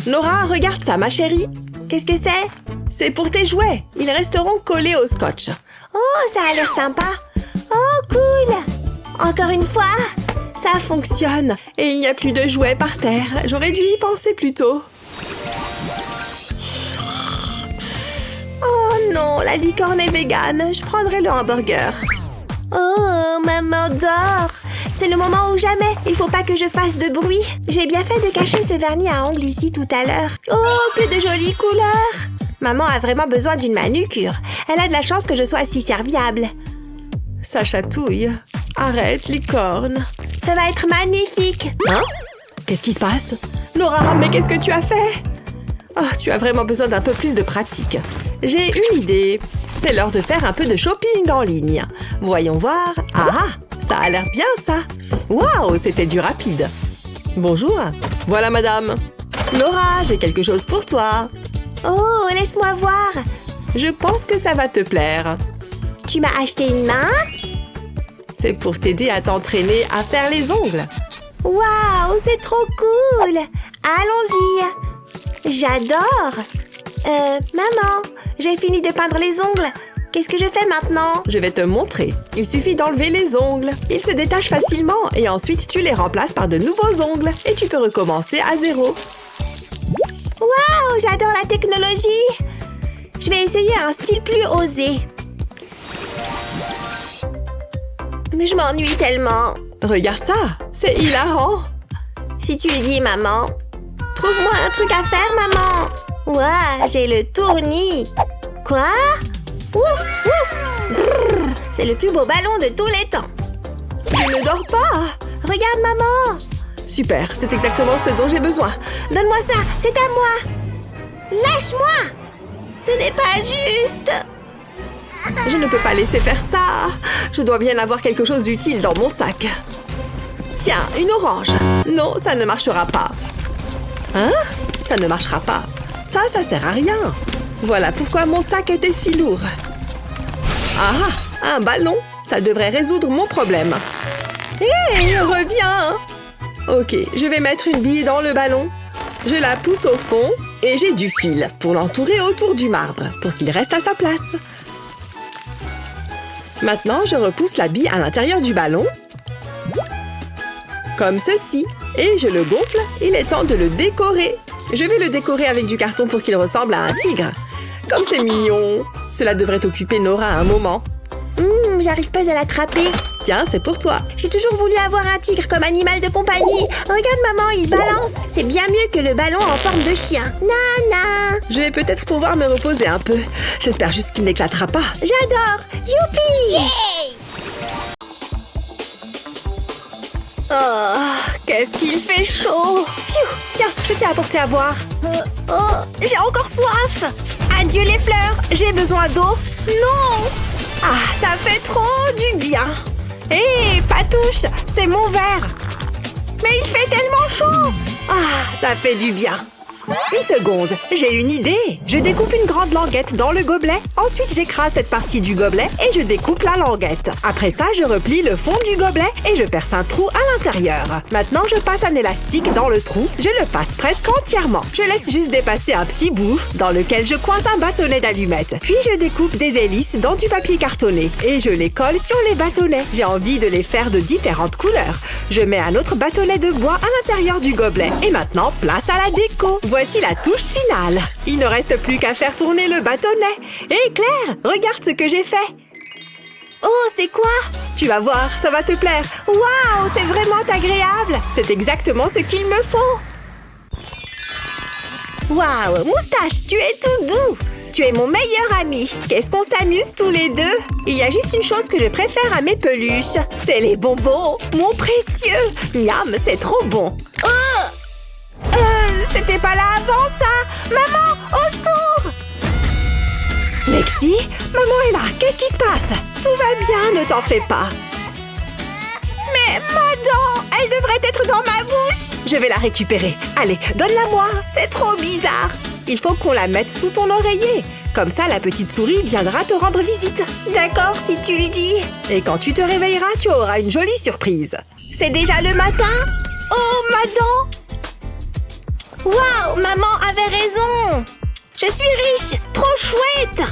Nora, regarde ça, ma chérie. Qu'est-ce que c'est? C'est pour tes jouets. Ils resteront collés au scotch. Oh, ça a l'air sympa. Oh, cool. Encore une fois. Ça fonctionne. Et il n'y a plus de jouets par terre. J'aurais dû y penser plus tôt. Oh non, la licorne est végane. Je prendrai le hamburger. Oh, maman dort. C'est le moment ou jamais. Il faut pas que je fasse de bruit. J'ai bien fait de cacher ce vernis à ongles ici tout à l'heure. Oh, que de jolies couleurs. Maman a vraiment besoin d'une manucure. Elle a de la chance que je sois si serviable. Ça chatouille. Arrête, licorne. Ça va être magnifique. Hein? Qu'est-ce qui se passe? Nora, mais qu'est-ce que tu as fait? Oh, tu as vraiment besoin d'un peu plus de pratique. J'ai une idée. C'est l'heure de faire un peu de shopping en ligne. Voyons voir. Ah, ça a l'air bien, ça. Waouh, c'était du rapide. Bonjour. Voilà, madame. Nora, j'ai quelque chose pour toi. Oh, laisse-moi voir. Je pense que ça va te plaire. Tu m'as acheté une main? C'est pour t'aider à t'entraîner à faire les ongles. Waouh, c'est trop cool. Allons-y. J'adore. Maman, j'ai fini de peindre les ongles. Qu'est-ce que je fais maintenant? Je vais te montrer. Il suffit d'enlever les ongles. Ils se détachent facilement et ensuite tu les remplaces par de nouveaux ongles et tu peux recommencer à zéro. Waouh, j'adore la technologie. Je vais essayer un style plus osé. Mais je m'ennuie tellement. Regarde ça, c'est hilarant. Si tu le dis, maman. Trouve-moi un truc à faire, maman. Ouah, j'ai le tournis. Quoi? Ouf, ouf. Brrr, c'est le plus beau ballon de tous les temps. Je ne dors pas. Regarde, maman. Super, c'est exactement ce dont j'ai besoin. Donne-moi ça, c'est à moi. Lâche-moi. Ce n'est pas juste. Je ne peux pas laisser faire ça. Je dois bien avoir quelque chose d'utile dans mon sac. Tiens, une orange. Non, ça ne marchera pas. Hein? Ça ne marchera pas. Ça sert à rien. Voilà pourquoi mon sac était si lourd. Ah, un ballon. Ça devrait résoudre mon problème. Hé, reviens. Ok, je vais mettre une bille dans le ballon. Je la pousse au fond et j'ai du fil pour l'entourer autour du marbre pour qu'il reste à sa place. Maintenant, je repousse la bille à l'intérieur du ballon. Comme ceci. Et je le gonfle. Il est temps de le décorer. Je vais le décorer avec du carton pour qu'il ressemble à un tigre. Comme c'est mignon. Cela devrait occuper Nora un moment. J'arrive pas à l'attraper. Tiens, c'est pour toi. J'ai toujours voulu avoir un tigre comme animal de compagnie. Regarde maman, il balance. C'est bien mieux que le ballon en forme de chien. Nana. Je vais peut-être pouvoir me reposer un peu. J'espère juste qu'il n'éclatera pas. J'adore. Youpi. Oh, qu'est-ce qu'il fait chaud. Pfiou. Tiens, je t'ai apporté à boire. J'ai encore soif. Adieu les fleurs, j'ai besoin d'eau. Non. Ah, ça fait trop du bien. Hé, Patouche, c'est mon verre. Mais il fait tellement chaud. Ah, ça fait du bien. Une seconde, j'ai une idée. Je découpe une grande languette dans le gobelet. Ensuite, j'écrase cette partie du gobelet et je découpe la languette. Après ça, je replie le fond du gobelet et je perce un trou à l'intérieur. Maintenant, je passe un élastique dans le trou. Je le passe presque entièrement. Je laisse juste dépasser un petit bout dans lequel je coince un bâtonnet d'allumettes. Puis, je découpe des hélices dans du papier cartonné et je les colle sur les bâtonnets. J'ai envie de les faire de différentes couleurs. Je mets un autre bâtonnet de bois à l'intérieur du gobelet. Et maintenant, place à la déco. Voici la touche finale. Il ne reste plus qu'à faire tourner le bâtonnet. Hé Claire, regarde ce que j'ai fait. Oh, c'est quoi? Tu vas voir, ça va te plaire. Waouh, c'est vraiment agréable. C'est exactement ce qu'il me faut. Waouh, Moustache, tu es tout doux. Tu es mon meilleur ami. Qu'est-ce qu'on s'amuse tous les deux? Il y a juste une chose que je préfère à mes peluches. C'est les bonbons. Mon précieux. Miam, c'est trop bon. C'était pas là avant, ça! Maman, au secours! Lexi, maman est là. Qu'est-ce qui se passe? Tout va bien, ne t'en fais pas. Mais ma dent, elle devrait être dans ma bouche. Je vais la récupérer. Allez, donne-la-moi. C'est trop bizarre. Il faut qu'on la mette sous ton oreiller. Comme ça, la petite souris viendra te rendre visite. D'accord, si tu le dis. Et quand tu te réveilleras, tu auras une jolie surprise. C'est déjà le matin? Oh, ma dent! Waouh, maman avait raison. Je suis riche, trop chouette.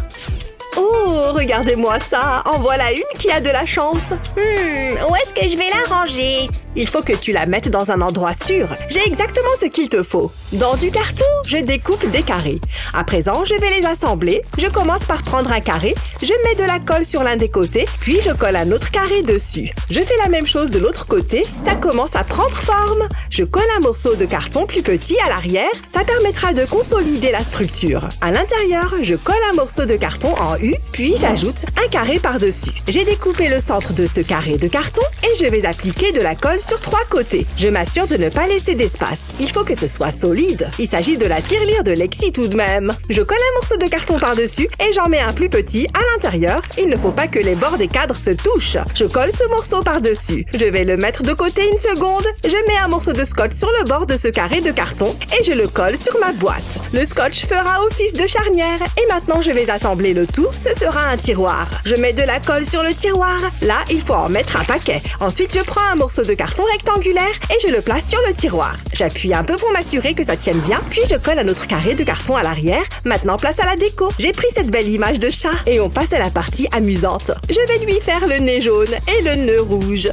Oh, regardez-moi ça. En voilà une qui a de la chance. Où est-ce que je vais la ranger? Il faut que tu la mettes dans un endroit sûr. J'ai exactement ce qu'il te faut. Dans du carton, je découpe des carrés. À présent, je vais les assembler. Je commence par prendre un carré. Je mets de la colle sur l'un des côtés, puis je colle un autre carré dessus. Je fais la même chose de l'autre côté. Ça commence à prendre forme. Je colle un morceau de carton plus petit à l'arrière. Ça permettra de consolider la structure. À l'intérieur, je colle un morceau de carton en U, puis j'ajoute un carré par-dessus. J'ai découpé le centre de ce carré de carton et je vais appliquer de la colle sur 3 côtés. Je m'assure de ne pas laisser d'espace. Il faut que ce soit solide. Il s'agit de la tirelire de Lexi tout de même. Je colle un morceau de carton par-dessus et j'en mets un plus petit à l'intérieur. Il ne faut pas que les bords des cadres se touchent. Je colle ce morceau par-dessus. Je vais le mettre de côté une seconde. Je mets un morceau de scotch sur le bord de ce carré de carton et je le colle sur ma boîte. Le scotch fera office de charnière et maintenant je vais assembler le tout. Ce sera un tiroir. Je mets de la colle sur le tiroir. Là, il faut en mettre un paquet. Ensuite, je prends un morceau de carton rectangulaire et je le place sur le tiroir. J'appuie un peu pour m'assurer que ça tienne bien, puis je colle un autre carré de carton à l'arrière. Maintenant, place à la déco. J'ai pris cette belle image de chat et on passe à la partie amusante. Je vais lui faire le nez jaune et le nœud rouge.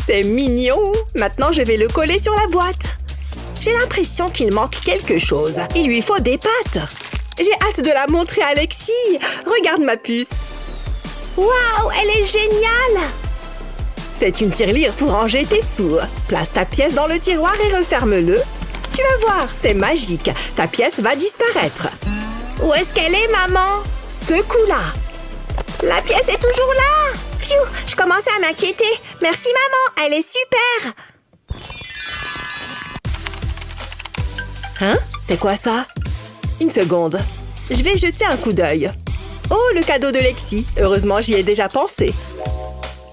C'est mignon. Maintenant, je vais le coller sur la boîte. J'ai l'impression qu'il manque quelque chose. Il lui faut des pattes. J'ai hâte de la montrer à Lexi. Regarde ma puce. Waouh, elle est géniale! C'est une tirelire pour ranger tes sous. Place ta pièce dans le tiroir et referme-le. Tu vas voir, c'est magique. Ta pièce va disparaître. Où est-ce qu'elle est, maman? Ce coup-là. La pièce est toujours là. Pfiou, je commençais à m'inquiéter. Merci, maman, elle est super. Hein? C'est quoi ça? Une seconde. Je vais jeter un coup d'œil. Oh, le cadeau de Lexi. Heureusement, j'y ai déjà pensé.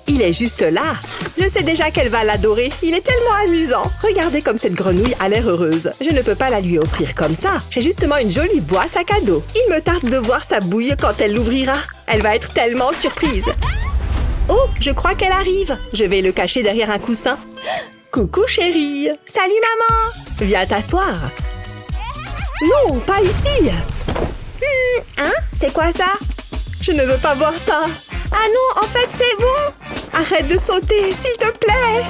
Il est juste là. Je sais déjà qu'elle va l'adorer. Il est tellement amusant. Regardez comme cette grenouille a l'air heureuse. Je ne peux pas la lui offrir comme ça. J'ai justement une jolie boîte à cadeaux. Il me tarde de voir sa bouille quand elle l'ouvrira. Elle va être tellement surprise. Oh, je crois qu'elle arrive. Je vais le cacher derrière un coussin. Coucou chérie. Salut maman. Viens t'asseoir. Non, pas ici. Hein? C'est quoi ça? Je ne veux pas voir ça. Ah non, en fait, c'est bon. Arrête de sauter, s'il te plaît.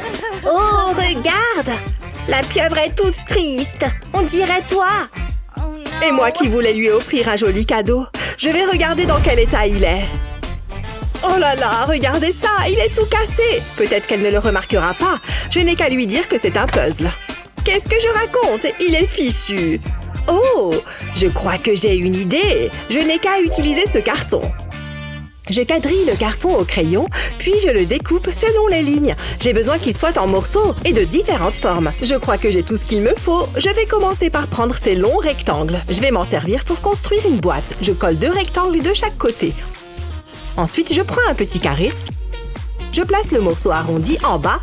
Oh, regarde. La pieuvre est toute triste. On dirait toi. Et moi qui voulais lui offrir un joli cadeau. Je vais regarder dans quel état il est. Oh là là, regardez ça, il est tout cassé. Peut-être qu'elle ne le remarquera pas. Je n'ai qu'à lui dire que c'est un puzzle. Qu'est-ce que je raconte? Il est fichu. Oh, je crois que j'ai une idée. Je n'ai qu'à utiliser ce carton. Je quadrille le carton au crayon, puis je le découpe selon les lignes. J'ai besoin qu'il soit en morceaux et de différentes formes. Je crois que j'ai tout ce qu'il me faut. Je vais commencer par prendre ces longs rectangles. Je vais m'en servir pour construire une boîte. Je colle 2 rectangles de chaque côté. Ensuite, je prends un petit carré. Je place le morceau arrondi en bas.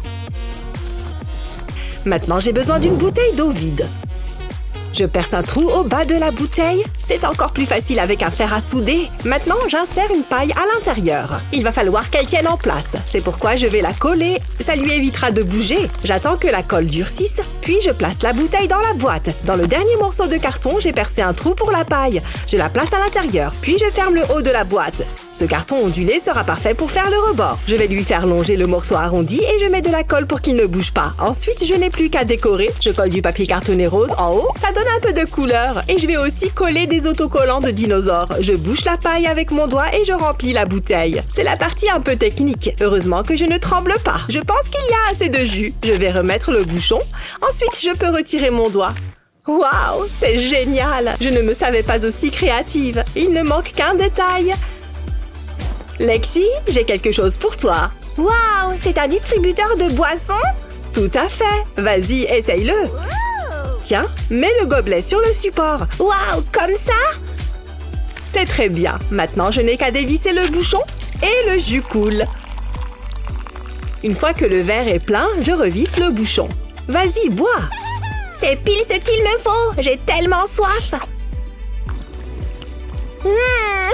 Maintenant, j'ai besoin d'une bouteille d'eau vide. Je perce un trou au bas de la bouteille. C'est encore plus facile avec un fer à souder. Maintenant, j'insère une paille à l'intérieur. Il va falloir qu'elle tienne en place. C'est pourquoi je vais la coller. Ça lui évitera de bouger. J'attends que la colle durcisse, puis je place la bouteille dans la boîte. Dans le dernier morceau de carton, j'ai percé un trou pour la paille. Je la place à l'intérieur, puis je ferme le haut de la boîte. Ce carton ondulé sera parfait pour faire le rebord. Je vais lui faire longer le morceau arrondi et je mets de la colle pour qu'il ne bouge pas. Ensuite, je n'ai plus qu'à décorer. Je colle du papier cartonné rose en haut. Ça donne un peu de couleur. Et je vais aussi coller des autocollants de dinosaures. Je bouche la paille avec mon doigt et je remplis la bouteille. C'est la partie un peu technique. Heureusement que je ne tremble pas. Je pense qu'il y a assez de jus. Je vais remettre le bouchon. Ensuite, je peux retirer mon doigt. Waouh, c'est génial! Je ne me savais pas aussi créative. Il ne manque qu'un détail. Lexi, j'ai quelque chose pour toi. Waouh, c'est un distributeur de boissons? Tout à fait. Vas-y, essaye-le. Tiens, mets le gobelet sur le support. Waouh, comme ça? C'est très bien. Maintenant, je n'ai qu'à dévisser le bouchon et le jus coule. Une fois que le verre est plein, je revisse le bouchon. Vas-y, bois. C'est pile ce qu'il me faut. J'ai tellement soif.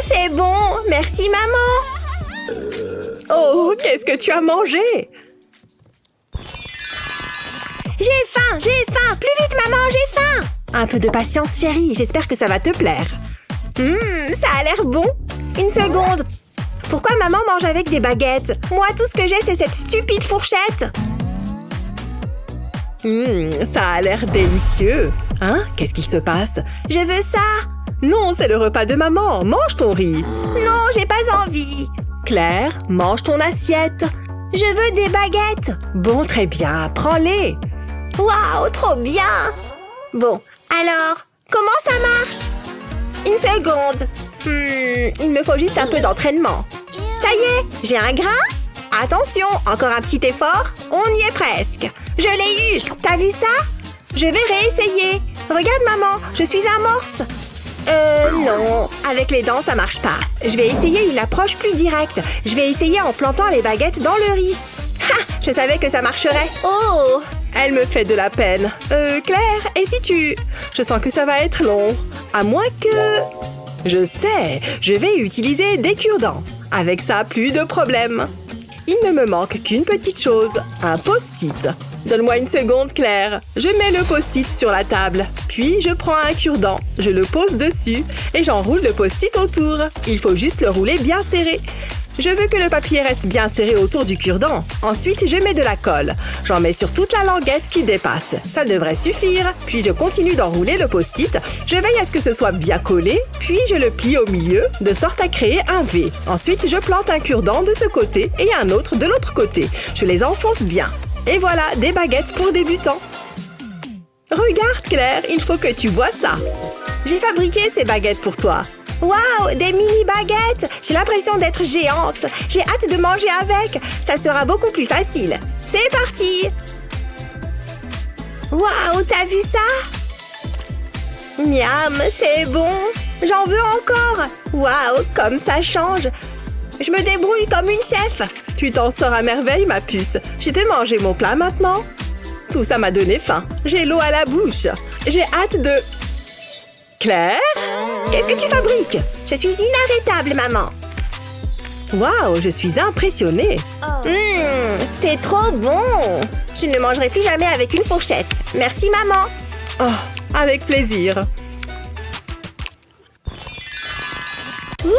C'est bon. Merci, maman. Oh, qu'est-ce que tu as mangé? J'ai faim, j'ai faim. Plus vite, maman, j'ai faim. Un peu de patience, chérie. J'espère que ça va te plaire. Ça a l'air bon. Une seconde. Pourquoi maman mange avec des baguettes? Moi, tout ce que j'ai, c'est cette stupide fourchette. Ça a l'air délicieux. Hein? Qu'est-ce qu'il se passe? Je veux ça. Non, c'est le repas de maman. Mange ton riz. Non, j'ai pas envie. Claire, mange ton assiette. Je veux des baguettes. Bon, très bien. Prends-les. Waouh, trop bien. Bon, alors, comment ça marche? Une seconde. Il me faut juste un peu d'entraînement. Ça y est, j'ai un grain. Attention, encore un petit effort. On y est presque. Je l'ai eu. T'as vu ça? Je vais réessayer. Regarde, maman, je suis amorce. Non. Avec les dents, ça marche pas. Je vais essayer une approche plus directe. Je vais essayer en plantant les baguettes dans le riz. Ha! Je savais que ça marcherait. Oh! Elle me fait de la peine. Claire, et si tu... Je sens que ça va être long. À moins que... Je sais, je vais utiliser des cure-dents. Avec ça, plus de problème. Il ne me manque qu'une petite chose, un post-it. Donne-moi une seconde, Claire. Je mets le post-it sur la table. Puis, je prends un cure-dent. Je le pose dessus et j'enroule le post-it autour. Il faut juste le rouler bien serré. Je veux que le papier reste bien serré autour du cure-dent. Ensuite, je mets de la colle. J'en mets sur toute la languette qui dépasse. Ça devrait suffire. Puis, je continue d'enrouler le post-it. Je veille à ce que ce soit bien collé. Puis, je le plie au milieu, de sorte à créer un V. Ensuite, je plante un cure-dent de ce côté et un autre de l'autre côté. Je les enfonce bien. Et voilà, des baguettes pour débutants. Regarde, Claire, il faut que tu vois ça. J'ai fabriqué ces baguettes pour toi. Waouh, des mini-baguettes! J'ai l'impression d'être géante. J'ai hâte de manger avec. Ça sera beaucoup plus facile. C'est parti! Waouh, t'as vu ça? Miam, c'est bon. J'en veux encore. Waouh, comme ça change. Je me débrouille comme une chef. Tu t'en sors à merveille, ma puce. Je peux manger mon plat maintenant? Tout ça m'a donné faim. J'ai l'eau à la bouche. J'ai hâte de... Claire? Qu'est-ce que tu fabriques? Je suis inarrêtable, maman. Waouh, je suis impressionnée. C'est trop bon. Je ne mangerai plus jamais avec une fourchette. Merci, maman. Oh, avec plaisir. Wouhou,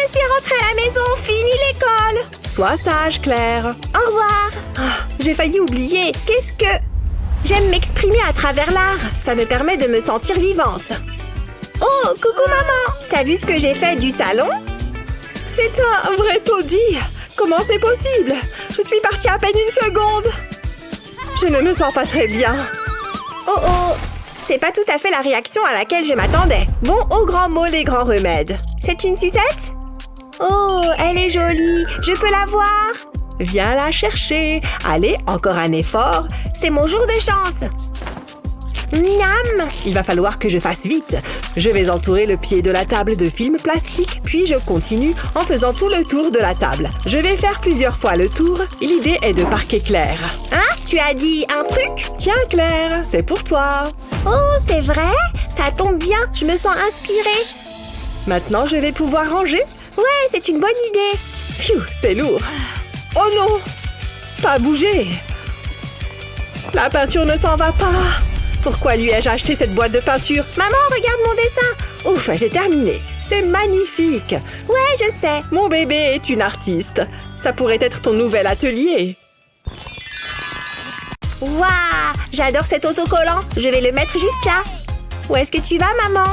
je suis rentrée à la maison. Fini l'école. Sois sage, Claire. Au revoir. J'ai failli oublier. Qu'est-ce que... J'aime m'exprimer à travers l'art. Ça me permet de me sentir vivante. Oh, coucou maman! T'as vu ce que j'ai fait du salon? C'est un vrai taudis! Comment c'est possible? Je suis partie à peine une seconde! Je ne me sens pas très bien. Oh oh! C'est pas tout à fait la réaction à laquelle je m'attendais. Bon, aux grands mots, les grands remèdes. C'est une sucette? Oh, elle est jolie! Je peux la voir? Viens la chercher. Allez, encore un effort. C'est mon jour de chance. Miam! Il va falloir que je fasse vite. Je vais entourer le pied de la table de film plastique, puis je continue en faisant tout le tour de la table. Je vais faire plusieurs fois le tour. L'idée est de parquer Claire. Hein? Tu as dit un truc? Tiens, Claire, c'est pour toi. Oh, c'est vrai? Ça tombe bien, je me sens inspirée. Maintenant, je vais pouvoir ranger? Ouais, c'est une bonne idée. Pfiou, c'est lourd. Oh non! Pas bouger. La peinture ne s'en va pas. Pourquoi lui ai-je acheté cette boîte de peinture? Maman, regarde mon dessin! Ouf, j'ai terminé. C'est magnifique. Ouais, je sais. Mon bébé est une artiste. Ça pourrait être ton nouvel atelier. Waouh! J'adore cet autocollant. Je vais le mettre juste là. Où est-ce que tu vas, maman?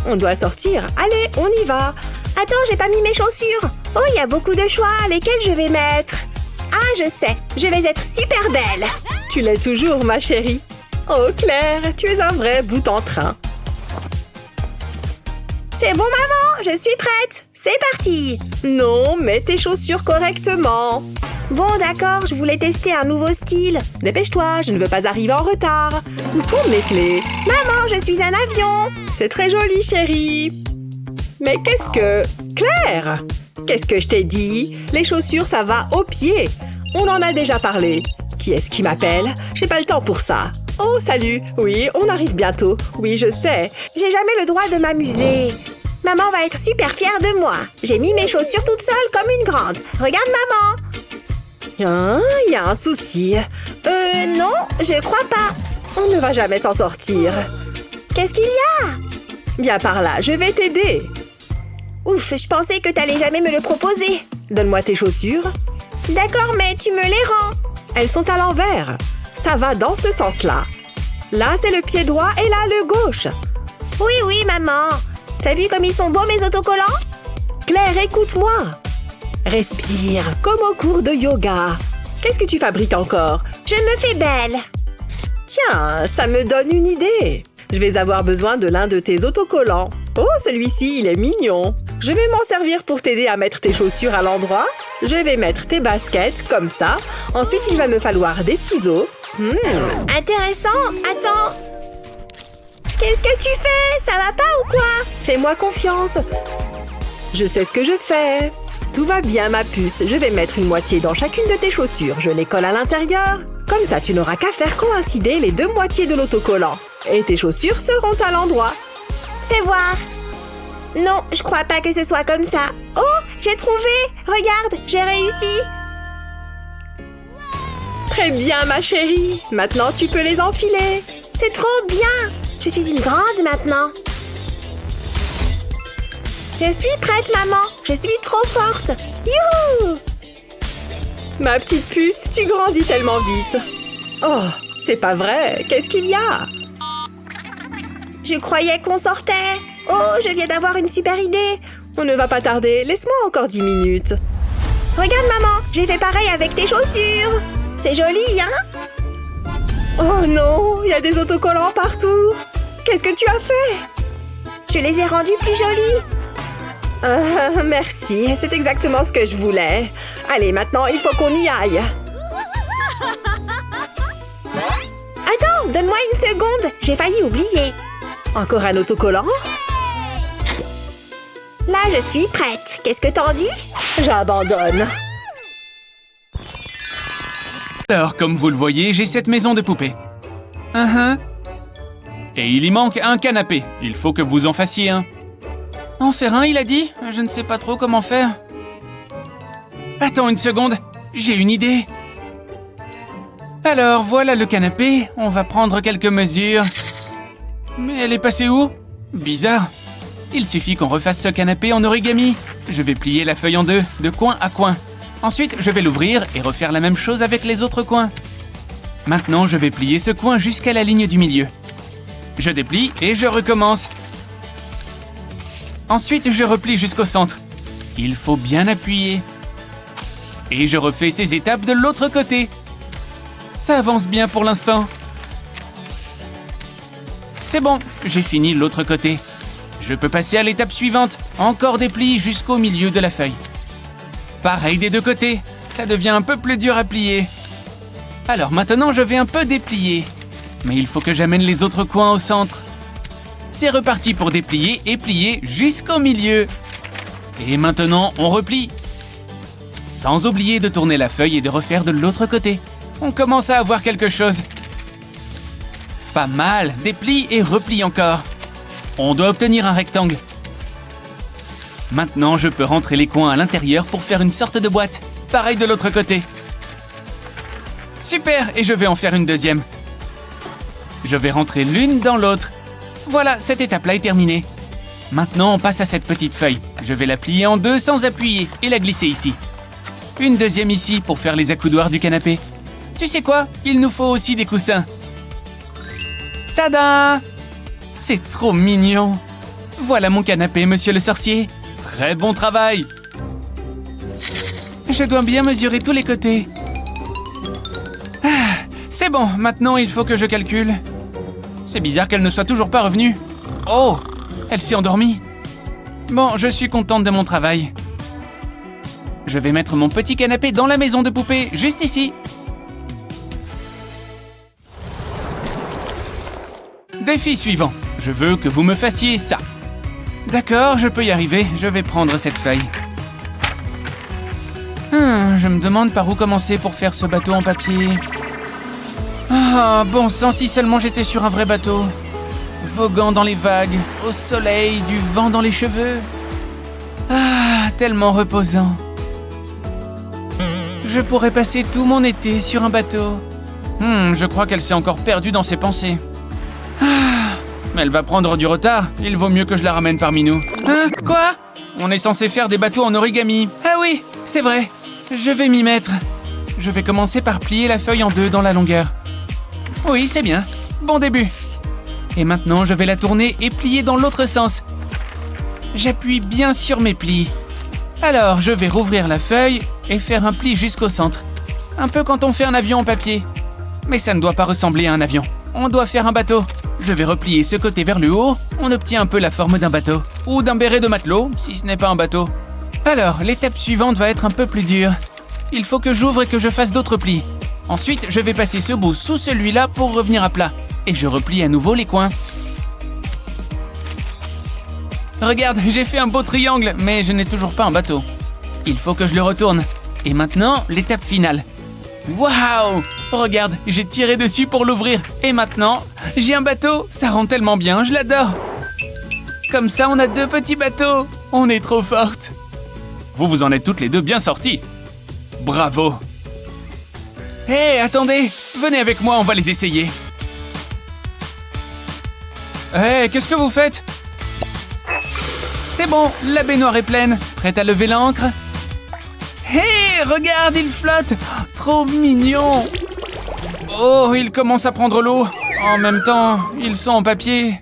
On doit sortir. Allez, on y va. Attends, j'ai pas mis mes chaussures. Oh, il y a beaucoup de choix. Lesquelles je vais mettre? Ah, je sais. Je vais être super belle. Tu l'es toujours, ma chérie. Oh, Claire, tu es un vrai bout en train. C'est bon, maman, je suis prête. C'est parti. Non, mets tes chaussures correctement. Bon, d'accord, je voulais tester un nouveau style. Dépêche-toi, je ne veux pas arriver en retard. Où sont mes clés? Maman, je suis un avion. C'est très joli, chérie. Mais qu'est-ce que... Claire! Qu'est-ce que je t'ai dit? Les chaussures, ça va aux pieds. On en a déjà parlé. Qui est-ce qui m'appelle? J'ai pas le temps pour ça. Oh, salut! Oui, on arrive bientôt. Oui, je sais. J'ai jamais le droit de m'amuser. Maman va être super fière de moi. J'ai mis mes chaussures toute seule comme une grande. Regarde, maman! Hein? Il y a un souci. Non, je crois pas. On ne va jamais s'en sortir. Qu'est-ce qu'il y a? Viens par là, je vais t'aider. Ouf, je pensais que t'allais jamais me le proposer. Donne-moi tes chaussures. D'accord, mais tu me les rends. Elles sont à l'envers. Ça va dans ce sens-là. Là, c'est le pied droit et là, le gauche. Oui, oui, maman. T'as vu comme ils sont beaux, mes autocollants? Claire, écoute-moi. Respire, comme au cours de yoga. Qu'est-ce que tu fabriques encore? Je me fais belle. Tiens, ça me donne une idée. Je vais avoir besoin de l'un de tes autocollants. Oh, celui-ci, il est mignon. Je vais m'en servir pour t'aider à mettre tes chaussures à l'endroit. Je vais mettre tes baskets, comme ça. Ensuite, il va me falloir des ciseaux. Intéressant. Attends. Qu'est-ce que tu fais? Ça va pas ou quoi? Fais-moi confiance. Je sais ce que je fais. Tout va bien, ma puce. Je vais mettre une moitié dans chacune de tes chaussures. Je les colle à l'intérieur. Comme ça, tu n'auras qu'à faire coïncider les deux moitiés de l'autocollant. Et tes chaussures seront à l'endroit. Fais voir. Non, je crois pas que ce soit comme ça. Oh, j'ai trouvé. Regarde, j'ai réussi. Très bien, ma chérie. Maintenant, tu peux les enfiler. C'est trop bien. Je suis une grande maintenant. Je suis prête, maman. Je suis trop forte. Youhou! Ma petite puce, tu grandis tellement vite. Oh, c'est pas vrai. Qu'est-ce qu'il y a? Je croyais qu'on sortait. Oh, je viens d'avoir une super idée. On ne va pas tarder. Laisse-moi encore 10 minutes. Regarde, maman. J'ai fait pareil avec tes chaussures. C'est joli, hein? Oh non, il y a des autocollants partout. Qu'est-ce que tu as fait? Je les ai rendus plus jolis. Merci, c'est exactement ce que je voulais. Allez, maintenant, il faut qu'on y aille. Attends, donne-moi une seconde. J'ai failli oublier. Encore un autocollant? Là, je suis prête. Qu'est-ce que t'en dis? J'abandonne. Alors, comme vous le voyez, j'ai cette maison de poupées. Et il y manque un canapé. Il faut que vous en fassiez un. En faire un, il a dit? Je ne sais pas trop comment faire. Attends une seconde, j'ai une idée. Alors, voilà le canapé. On va prendre quelques mesures. Mais elle est passée où? Bizarre. Il suffit qu'on refasse ce canapé en origami. Je vais plier la feuille en deux, de coin à coin. Ensuite, je vais l'ouvrir et refaire la même chose avec les autres coins. Maintenant, je vais plier ce coin jusqu'à la ligne du milieu. Je déplie et je recommence. Ensuite, je replie jusqu'au centre. Il faut bien appuyer. Et je refais ces étapes de l'autre côté. Ça avance bien pour l'instant. C'est bon, j'ai fini l'autre côté. Je peux passer à l'étape suivante. Encore des plis jusqu'au milieu de la feuille. Pareil des deux côtés. Ça devient un peu plus dur à plier. Alors maintenant, je vais un peu déplier. Mais il faut que j'amène les autres coins au centre. C'est reparti pour déplier et plier jusqu'au milieu. Et maintenant, on replie. Sans oublier de tourner la feuille et de refaire de l'autre côté. On commence à avoir quelque chose. Pas mal, déplie et replie encore. On doit obtenir un rectangle. Maintenant, je peux rentrer les coins à l'intérieur pour faire une sorte de boîte. Pareil de l'autre côté. Super, et je vais en faire une deuxième. Je vais rentrer l'une dans l'autre. Voilà, cette étape-là est terminée. Maintenant, on passe à cette petite feuille. Je vais la plier en deux sans appuyer et la glisser ici. Une deuxième ici pour faire les accoudoirs du canapé. Tu sais quoi? Il nous faut aussi des coussins. Tada! C'est trop mignon. Voilà mon canapé, monsieur le sorcier. Très bon travail. Je dois bien mesurer tous les côtés. Ah, c'est bon, maintenant il faut que je calcule. C'est bizarre qu'elle ne soit toujours pas revenue. Oh, elle s'est endormie. Bon, je suis contente de mon travail. Je vais mettre mon petit canapé dans la maison de poupée, juste ici. Défi suivant. Je veux que vous me fassiez ça. D'accord, je peux y arriver. Je vais prendre cette feuille. Je me demande par où commencer pour faire ce bateau en papier. Ah, bon sang, si seulement j'étais sur un vrai bateau. Voguant dans les vagues, au soleil, du vent dans les cheveux. Ah, tellement reposant. Je pourrais passer tout mon été sur un bateau. Je crois qu'elle s'est encore perdue dans ses pensées. Mais elle va prendre du retard. Il vaut mieux que je la ramène parmi nous. Hein? Quoi? On est censé faire des bateaux en origami. Ah oui, c'est vrai. Je vais m'y mettre. Je vais commencer par plier la feuille en deux dans la longueur. Oui, c'est bien. Bon début. Et maintenant, je vais la tourner et plier dans l'autre sens. J'appuie bien sur mes plis. Alors, je vais rouvrir la feuille et faire un pli jusqu'au centre. Un peu quand on fait un avion en papier. Mais ça ne doit pas ressembler à un avion. On doit faire un bateau. Je vais replier ce côté vers le haut. On obtient un peu la forme d'un bateau. Ou d'un béret de matelot, si ce n'est pas un bateau. Alors, l'étape suivante va être un peu plus dure. Il faut que j'ouvre et que je fasse d'autres plis. Ensuite, je vais passer ce bout sous celui-là pour revenir à plat. Et je replie à nouveau les coins. Regarde, j'ai fait un beau triangle, mais je n'ai toujours pas un bateau. Il faut que je le retourne. Et maintenant, l'étape finale. Waouh! Regarde, j'ai tiré dessus pour l'ouvrir. Et maintenant, j'ai un bateau. Ça rend tellement bien, je l'adore. Comme ça, on a deux petits bateaux. On est trop fortes. Vous en êtes toutes les deux bien sorties. Bravo. Hé, attendez. Venez avec moi, on va les essayer. Hé, qu'est-ce que vous faites? C'est bon, la baignoire est pleine. Prête à lever l'ancre? Hé, regarde, il flotte. Trop mignon. Oh, il commence à prendre l'eau. En même temps, ils sont en papier.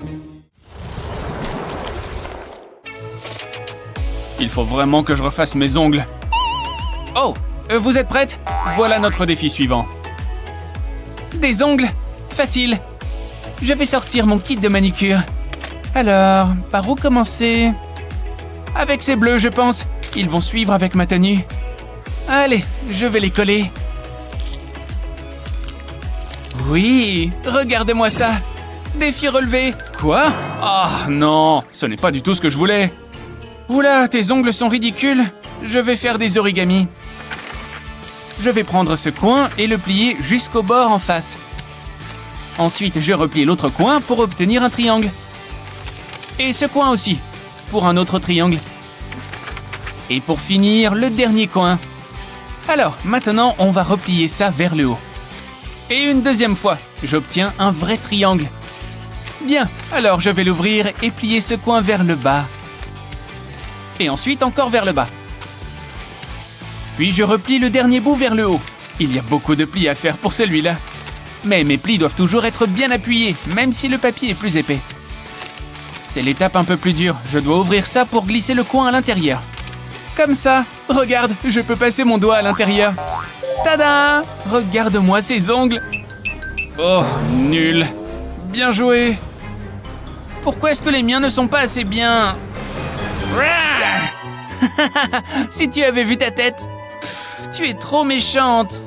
Il faut vraiment que je refasse mes ongles. Oh, vous êtes prêtes? Voilà notre défi suivant. Des ongles? Facile. Je vais sortir mon kit de manicure. Alors, par où commencer? Avec ces bleus, je pense. Ils vont suivre avec ma tenue. Allez, je vais les coller. Oui, regardez-moi ça. Défi relevé. Quoi? Ah non, ce n'est pas du tout ce que je voulais. Oula, tes ongles sont ridicules. Je vais faire des origamis. Je vais prendre ce coin et le plier jusqu'au bord en face. Ensuite, je replie l'autre coin pour obtenir un triangle. Et ce coin aussi, pour un autre triangle. Et pour finir, le dernier coin. Alors, maintenant, on va replier ça vers le haut. Et une deuxième fois, j'obtiens un vrai triangle. Bien, alors je vais l'ouvrir et plier ce coin vers le bas. Et ensuite encore vers le bas. Puis je replie le dernier bout vers le haut. Il y a beaucoup de plis à faire pour celui-là. Mais mes plis doivent toujours être bien appuyés, même si le papier est plus épais. C'est l'étape un peu plus dure. Je dois ouvrir ça pour glisser le coin à l'intérieur. Comme ça. Regarde, je peux passer mon doigt à l'intérieur. Tada! Regarde-moi ces ongles. Oh, nul. Bien joué. Pourquoi est-ce que les miens ne sont pas assez bien? Si tu avais vu ta tête. Pff, tu es trop méchante.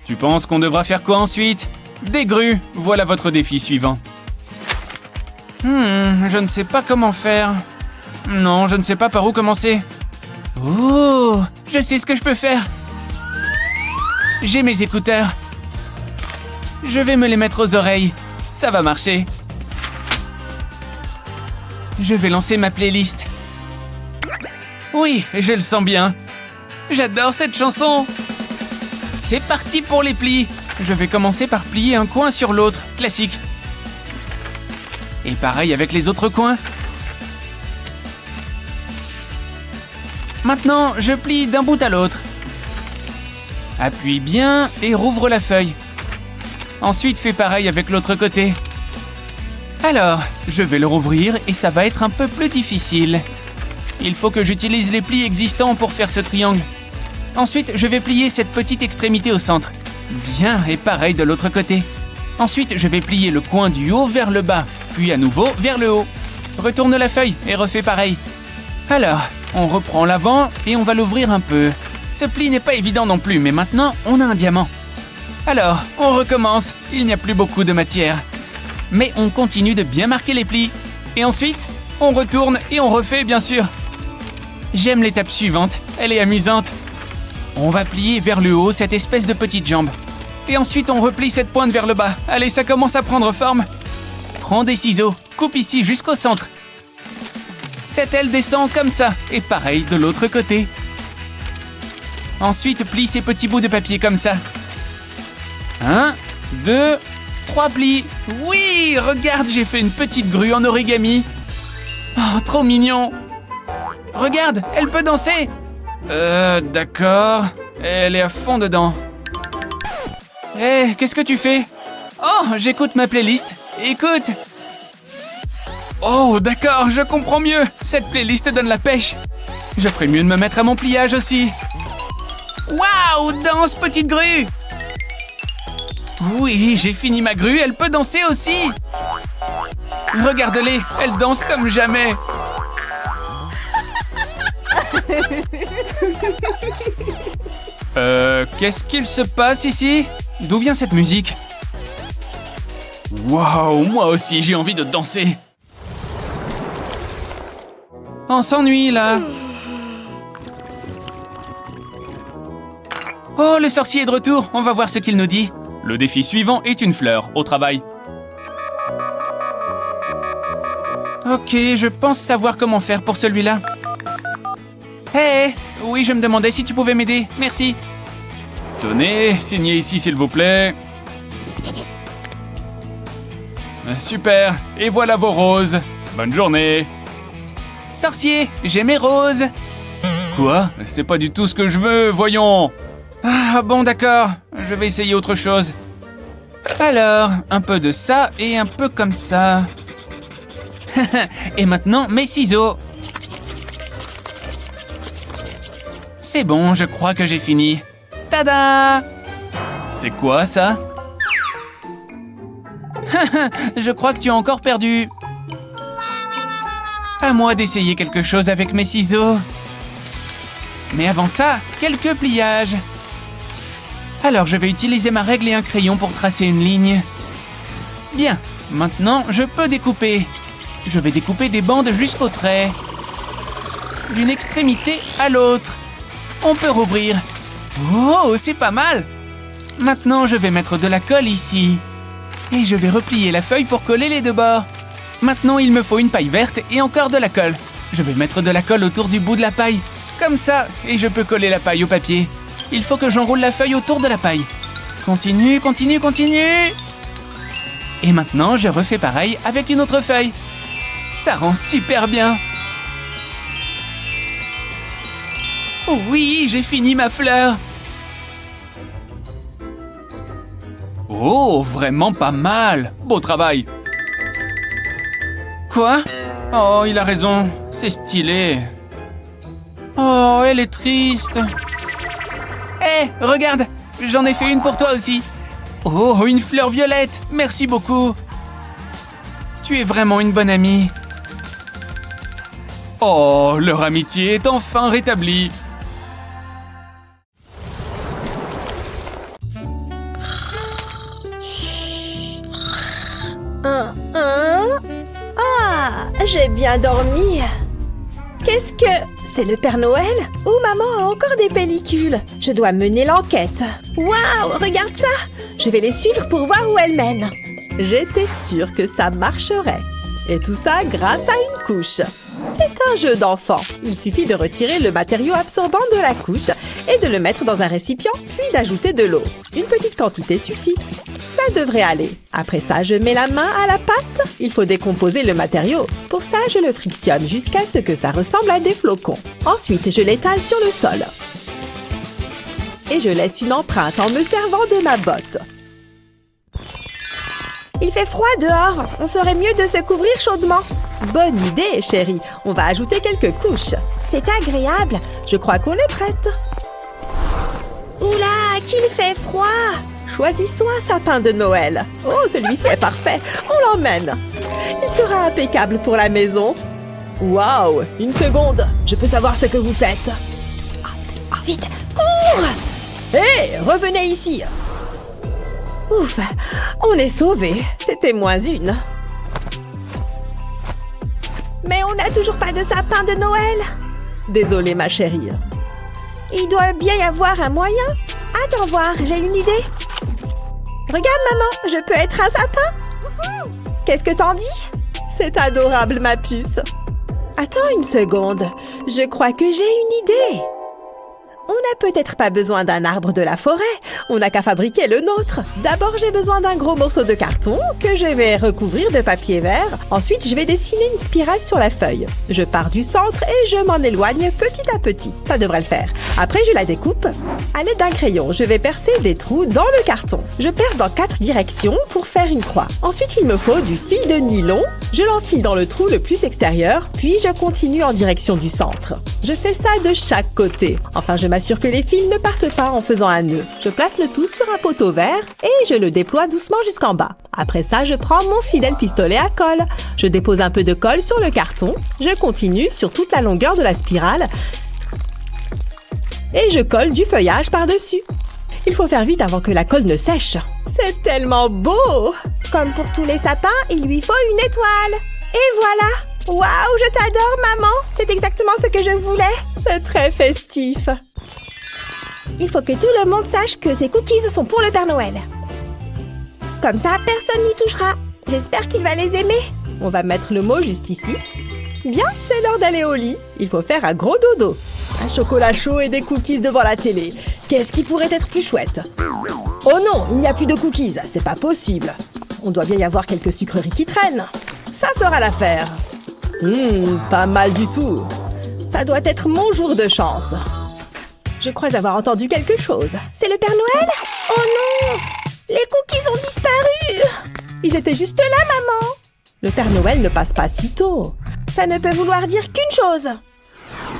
Tu penses qu'on devra faire quoi ensuite? Des grues. Voilà votre défi suivant. Je ne sais pas comment faire. Non, je ne sais pas par où commencer. Oh, je sais ce que je peux faire. J'ai mes écouteurs. Je vais me les mettre aux oreilles. Ça va marcher. Je vais lancer ma playlist. Oui, je le sens bien. J'adore cette chanson. C'est parti pour les plis. Je vais commencer par plier un coin sur l'autre. Classique. Et pareil avec les autres coins. Maintenant, je plie d'un bout à l'autre. Appuie bien et rouvre la feuille. Ensuite, fais pareil avec l'autre côté. Alors, je vais le rouvrir et ça va être un peu plus difficile. Il faut que j'utilise les plis existants pour faire ce triangle. Ensuite, je vais plier cette petite extrémité au centre. Bien, et pareil de l'autre côté. Ensuite, je vais plier le coin du haut vers le bas, puis à nouveau vers le haut. Retourne la feuille et refais pareil. Alors, on reprend l'avant et on va l'ouvrir un peu. Ce pli n'est pas évident non plus, mais maintenant, on a un diamant. Alors, on recommence. Il n'y a plus beaucoup de matière. Mais on continue de bien marquer les plis. Et ensuite, on retourne et on refait, bien sûr. J'aime l'étape suivante. Elle est amusante. On va plier vers le haut cette espèce de petite jambe. Et ensuite, on replie cette pointe vers le bas. Allez, ça commence à prendre forme. Prends des ciseaux. Coupe ici jusqu'au centre. Cette aile descend comme ça. Et pareil de l'autre côté. Ensuite, plie ces petits bouts de papier comme ça. 1, 2, 3 plis. Oui, regarde, j'ai fait une petite grue en origami. Oh, trop mignon. Regarde, elle peut danser. D'accord. Elle est à fond dedans. Hé, qu'est-ce que tu fais? Oh, j'écoute ma playlist. Écoute. Oh, d'accord, je comprends mieux. Cette playlist donne la pêche. Je ferais mieux de me mettre à mon pliage aussi. Waouh, danse, petite grue. Oui, j'ai fini ma grue, elle peut danser aussi. Regarde-les, elle danse comme jamais. Qu'est-ce qu'il se passe ici? D'où vient cette musique? Waouh, moi aussi j'ai envie de danser. On s'ennuie là. Oh, le sorcier est de retour, on va voir ce qu'il nous dit. Le défi suivant est une fleur, au travail. Ok, je pense savoir comment faire pour celui-là. Hé, oui, je me demandais si tu pouvais m'aider, merci. Tenez, signez ici s'il vous plaît. Super, et voilà vos roses. Bonne journée. Sorcier, j'ai mes roses. Quoi? C'est pas du tout ce que je veux, voyons. Ah bon, d'accord, je vais essayer autre chose. Alors, un peu de ça et un peu comme ça. Et maintenant, mes ciseaux. C'est bon, je crois que j'ai fini. Tada! C'est quoi ça? Je crois que tu as encore perdu. À moi d'essayer quelque chose avec mes ciseaux. Mais avant ça, quelques pliages. Alors, je vais utiliser ma règle et un crayon pour tracer une ligne. Bien, maintenant, je peux découper. Je vais découper des bandes jusqu'au trait. D'une extrémité à l'autre. On peut rouvrir. Oh, c'est pas mal! Maintenant, je vais mettre de la colle ici. Et je vais replier la feuille pour coller les deux bords. Maintenant, il me faut une paille verte et encore de la colle. Je vais mettre de la colle autour du bout de la paille. Comme ça, et je peux coller la paille au papier. Il faut que j'enroule la feuille autour de la paille. Continue, continue, continue. Et maintenant, je refais pareil avec une autre feuille. Ça rend super bien. Oh oui, j'ai fini ma fleur. Oh, vraiment pas mal. Beau travail. Quoi? Oh, il a raison. C'est stylé. Oh, elle est triste. Hé, regarde. J'en ai fait une pour toi aussi. Oh, une fleur violette. Merci beaucoup. Tu es vraiment une bonne amie. Oh, leur amitié est enfin rétablie. Ah, j'ai bien dormi. Qu'est-ce que... C'est le Père Noël? Ou maman a encore des pellicules? Je dois mener l'enquête. Waouh, regarde ça! Je vais les suivre pour voir où elles mènent. J'étais sûre que ça marcherait. Et tout ça grâce à une couche. C'est un jeu d'enfant. Il suffit de retirer le matériau absorbant de la couche et de le mettre dans un récipient, puis d'ajouter de l'eau. Une petite quantité suffit. Ça devrait aller. Après ça, je mets la main à la pâte. Il faut décomposer le matériau. Pour ça, je le frictionne jusqu'à ce que ça ressemble à des flocons. Ensuite, je l'étale sur le sol. Et je laisse une empreinte en me servant de ma botte. Il fait froid dehors. On ferait mieux de se couvrir chaudement. Bonne idée, chérie. On va ajouter quelques couches. C'est agréable. Je crois qu'on est prête. Oula, qu'il fait froid! Choisissons un sapin de Noël. Oh, celui-ci est parfait. On l'emmène. Il sera impeccable pour la maison. Waouh! Une seconde. Je peux savoir ce que vous faites. Vite, cours! Hé, revenez ici. Ouf, on est sauvés. C'était -1. Mais on n'a toujours pas de sapin de Noël. Désolée, ma chérie. Il doit bien y avoir un moyen. Attends voir, j'ai une idée. Regarde, maman, je peux être un sapin. Qu'est-ce que t'en dis? C'est adorable, ma puce. Attends une seconde. Je crois que j'ai une idée. On n'a peut-être pas besoin d'un arbre de la forêt. On n'a qu'à fabriquer le nôtre. D'abord, j'ai besoin d'un gros morceau de carton que je vais recouvrir de papier vert. Ensuite, je vais dessiner une spirale sur la feuille. Je pars du centre et je m'en éloigne petit à petit. Ça devrait le faire. Après, je la découpe. À l'aide d'un crayon, je vais percer des trous dans le carton. Je perce dans 4 directions pour faire une croix. Ensuite, il me faut du fil de nylon. Je l'enfile dans le trou le plus extérieur, puis je continue en direction du centre. Je fais ça de chaque côté. Enfin, je m'assure que les fils ne partent pas en faisant un nœud. Je place le tout sur un poteau vert et je le déploie doucement jusqu'en bas. Après ça, je prends mon fidèle pistolet à colle. Je dépose un peu de colle sur le carton. Je continue sur toute la longueur de la spirale et je colle du feuillage par-dessus. Il faut faire vite avant que la colle ne sèche. C'est tellement beau! Comme pour tous les sapins, il lui faut une étoile. Et voilà! Waouh, je t'adore, maman! C'est exactement ce que je voulais. C'est très festif. Il faut que tout le monde sache que ces cookies sont pour le Père Noël. Comme ça, personne n'y touchera. J'espère qu'il va les aimer. On va mettre le mot juste ici. Bien, c'est l'heure d'aller au lit. Il faut faire un gros dodo. Un chocolat chaud et des cookies devant la télé. Qu'est-ce qui pourrait être plus chouette? Oh non, il n'y a plus de cookies. C'est pas possible. On doit bien y avoir quelques sucreries qui traînent. Ça fera l'affaire. Pas mal du tout. Ça doit être mon jour de chance. Je crois avoir entendu quelque chose. C'est le Père Noël? Oh non! Les cookies ont disparu! Ils étaient juste là, maman! Le Père Noël ne passe pas si tôt. Ça ne peut vouloir dire qu'une chose.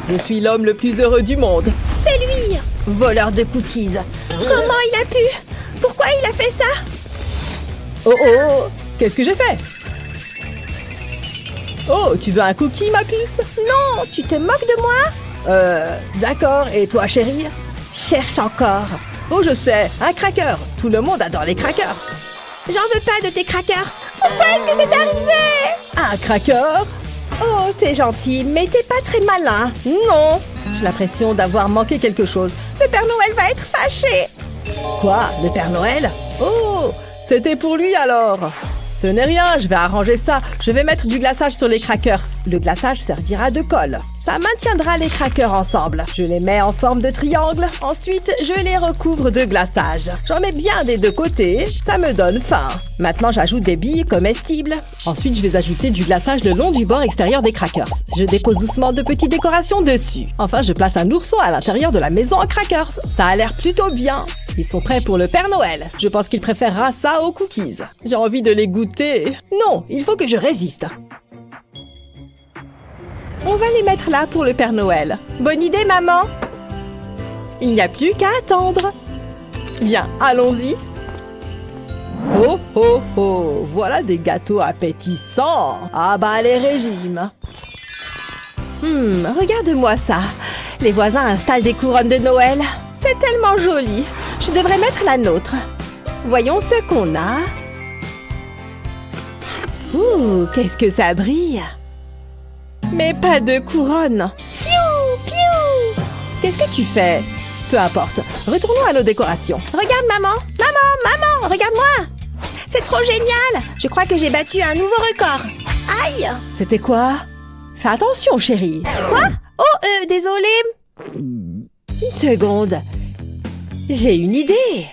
Je suis l'homme le plus heureux du monde. C'est lui! Voleur de cookies. Comment il a pu? Pourquoi il a fait ça? Oh oh! Qu'est-ce que j'ai fait? Oh, tu veux un cookie, ma puce? Non, tu te moques de moi? D'accord. Et toi, chérie? Cherche encore. Oh, je sais, un cracker. Tout le monde adore les crackers. J'en veux pas de tes crackers. Pourquoi est-ce que c'est arrivé? Un cracker? Oh, c'est gentil, mais t'es pas très malin. Non. J'ai l'impression d'avoir manqué quelque chose. Le Père Noël va être fâché. Quoi? Le Père Noël? Oh, c'était pour lui alors. Ce n'est rien, je vais arranger ça. Je vais mettre du glaçage sur les crackers. Le glaçage servira de colle. Ça maintiendra les crackers ensemble. Je les mets en forme de triangle. Ensuite, je les recouvre de glaçage. J'en mets bien des deux côtés. Ça me donne faim. Maintenant, j'ajoute des billes comestibles. Ensuite, je vais ajouter du glaçage le long du bord extérieur des crackers. Je dépose doucement de petites décorations dessus. Enfin, je place un ourson à l'intérieur de la maison en crackers. Ça a l'air plutôt bien. Ils sont prêts pour le Père Noël. Je pense qu'il préférera ça aux cookies. J'ai envie de les goûter. Non, il faut que je résiste. On va les mettre là pour le Père Noël. Bonne idée, maman. Il n'y a plus qu'à attendre. Viens, allons-y. Oh, oh, oh, voilà des gâteaux appétissants. Ah bah, les régimes. Regarde-moi ça. Les voisins installent des couronnes de Noël. C'est tellement joli. Je devrais mettre la nôtre. Voyons ce qu'on a. Ouh, qu'est-ce que ça brille. Mais pas de couronne. Piou, piou. Qu'est-ce que tu fais? Peu importe. Retournons à nos décorations. Regarde, maman. Maman, regarde-moi. C'est trop génial. Je crois que j'ai battu un nouveau record. Aïe. C'était quoi? Fais attention, chérie. Quoi? Oh, désolée. Une seconde. J'ai une idée.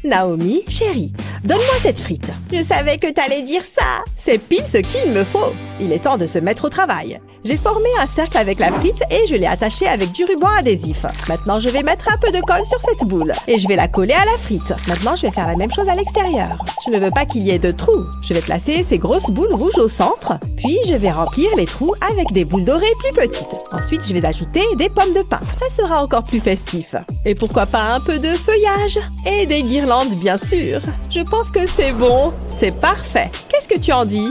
Naomi, chérie, donne-moi cette frite. Je savais que t'allais dire ça. C'est pile ce qu'il me faut. Il est temps de se mettre au travail. J'ai formé un cercle avec la frite et je l'ai attaché avec du ruban adhésif. Maintenant, je vais mettre un peu de colle sur cette boule et je vais la coller à la frite. Maintenant, je vais faire la même chose à l'extérieur. Je ne veux pas qu'il y ait de trous. Je vais placer ces grosses boules rouges au centre, puis je vais remplir les trous avec des boules dorées plus petites. Ensuite, je vais ajouter des pommes de pin. Ça sera encore plus festif. Et pourquoi pas un peu de feuillage et des guirlandes, bien sûr. Je pense que c'est bon. C'est parfait. Qu'est-ce que tu en dis?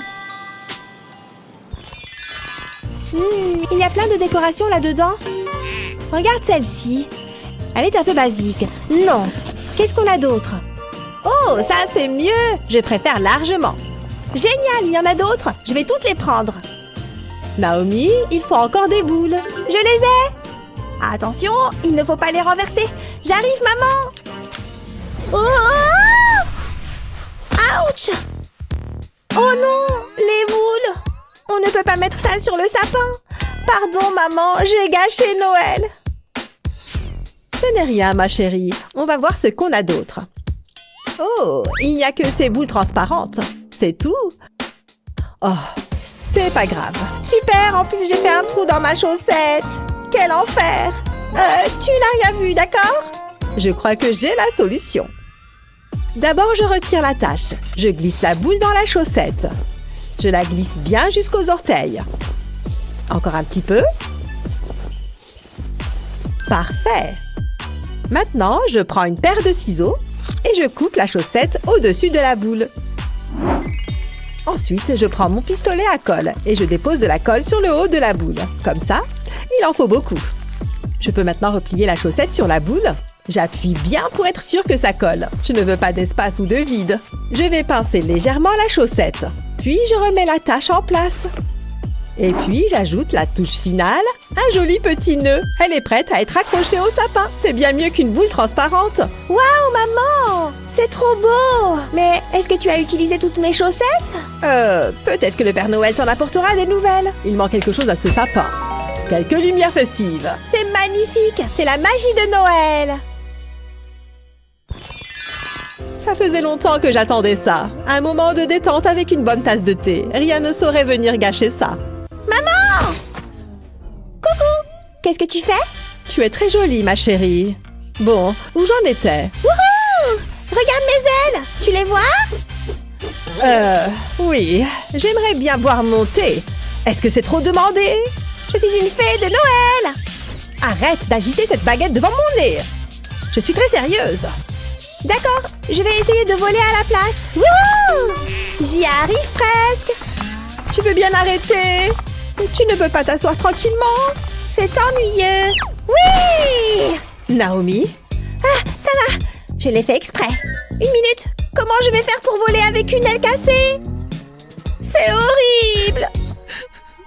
Il y a plein de décorations là-dedans. Regarde celle-ci. Elle est un peu basique. Non. Qu'est-ce qu'on a d'autre? Oh, ça c'est mieux. Je préfère largement. Génial, il y en a d'autres. Je vais toutes les prendre. Naomi, il faut encore des boules. Je les ai. Attention, il ne faut pas les renverser. J'arrive, maman. Oh! Ouch! Oh non, les boules. On ne peut pas mettre ça sur le sapin. Pardon, maman, j'ai gâché Noël. Ce n'est rien, ma chérie. On va voir ce qu'on a d'autre. Oh, il n'y a que ces boules transparentes. C'est tout? Oh, c'est pas grave. Super, en plus j'ai fait un trou dans ma chaussette. Quel enfer. Tu n'as rien vu, d'accord? Je crois que j'ai la solution. D'abord, je retire la tache. Je glisse la boule dans la chaussette. Je la glisse bien jusqu'aux orteils. Encore un petit peu. Parfait. Maintenant, je prends une paire de ciseaux et je coupe la chaussette au-dessus de la boule. Ensuite, je prends mon pistolet à colle et je dépose de la colle sur le haut de la boule. Comme ça, il en faut beaucoup. Je peux maintenant replier la chaussette sur la boule. J'appuie bien pour être sûre que ça colle. Je ne veux pas d'espace ou de vide. Je vais pincer légèrement la chaussette. Puis, je remets la tache en place. Et puis, j'ajoute la touche finale, un joli petit nœud. Elle est prête à être accrochée au sapin. C'est bien mieux qu'une boule transparente. Waouh, maman! C'est trop beau! Mais est-ce que tu as utilisé toutes mes chaussettes? Peut-être que le Père Noël t'en apportera des nouvelles. Il manque quelque chose à ce sapin. Quelques lumières festives. C'est magnifique! C'est la magie de Noël! Ça faisait longtemps que j'attendais ça. Un moment de détente avec une bonne tasse de thé. Rien ne saurait venir gâcher ça. Maman! Coucou! Qu'est-ce que tu fais? Tu es très jolie, ma chérie. Bon, où j'en étais? Wouhou! Regarde mes ailes! Tu les vois? Oui. J'aimerais bien boire mon thé. Est-ce que c'est trop demandé? Je suis une fée de Noël! Arrête d'agiter cette baguette devant mon nez. Je suis très sérieuse. D'accord, je vais essayer de voler à la place. Wouhou! J'y arrive presque. Tu veux bien arrêter? Tu ne peux pas t'asseoir tranquillement? C'est ennuyeux. Oui! Naomi? Ah, ça va. Je l'ai fait exprès. Une minute. Comment je vais faire pour voler avec une aile cassée? C'est horrible.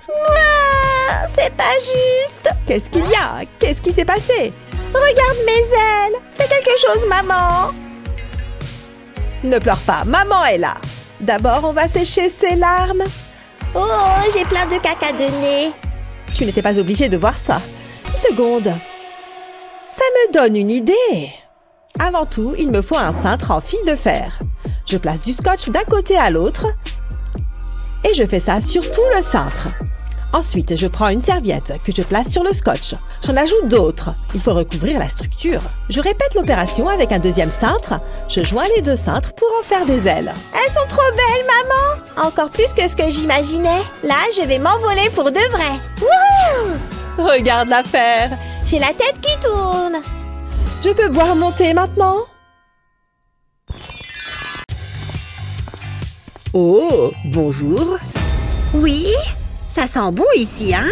Ouah, c'est pas juste. Qu'est-ce qu'il y a? Qu'est-ce qui s'est passé? Regarde mes ailes. Fais quelque chose, maman. Ne pleure pas, maman est là. D'abord, on va sécher ses larmes. Oh, j'ai plein de caca de nez. Tu n'étais pas obligée de voir ça. Une seconde. Ça me donne une idée. Avant tout, il me faut un cintre en fil de fer. Je place du scotch d'un côté à l'autre et je fais ça sur tout le cintre. Ensuite, je prends une serviette que je place sur le scotch. J'en ajoute d'autres. Il faut recouvrir la structure. Je répète l'opération avec un deuxième cintre. Je joins les deux cintres pour en faire des ailes. Elles sont trop belles, maman! Encore plus que ce que j'imaginais. Là, je vais m'envoler pour de vrai. Wouhou! Regarde l'affaire. J'ai la tête qui tourne. Je peux boire mon thé maintenant? Oh, bonjour. Oui? Ça sent bon ici, hein?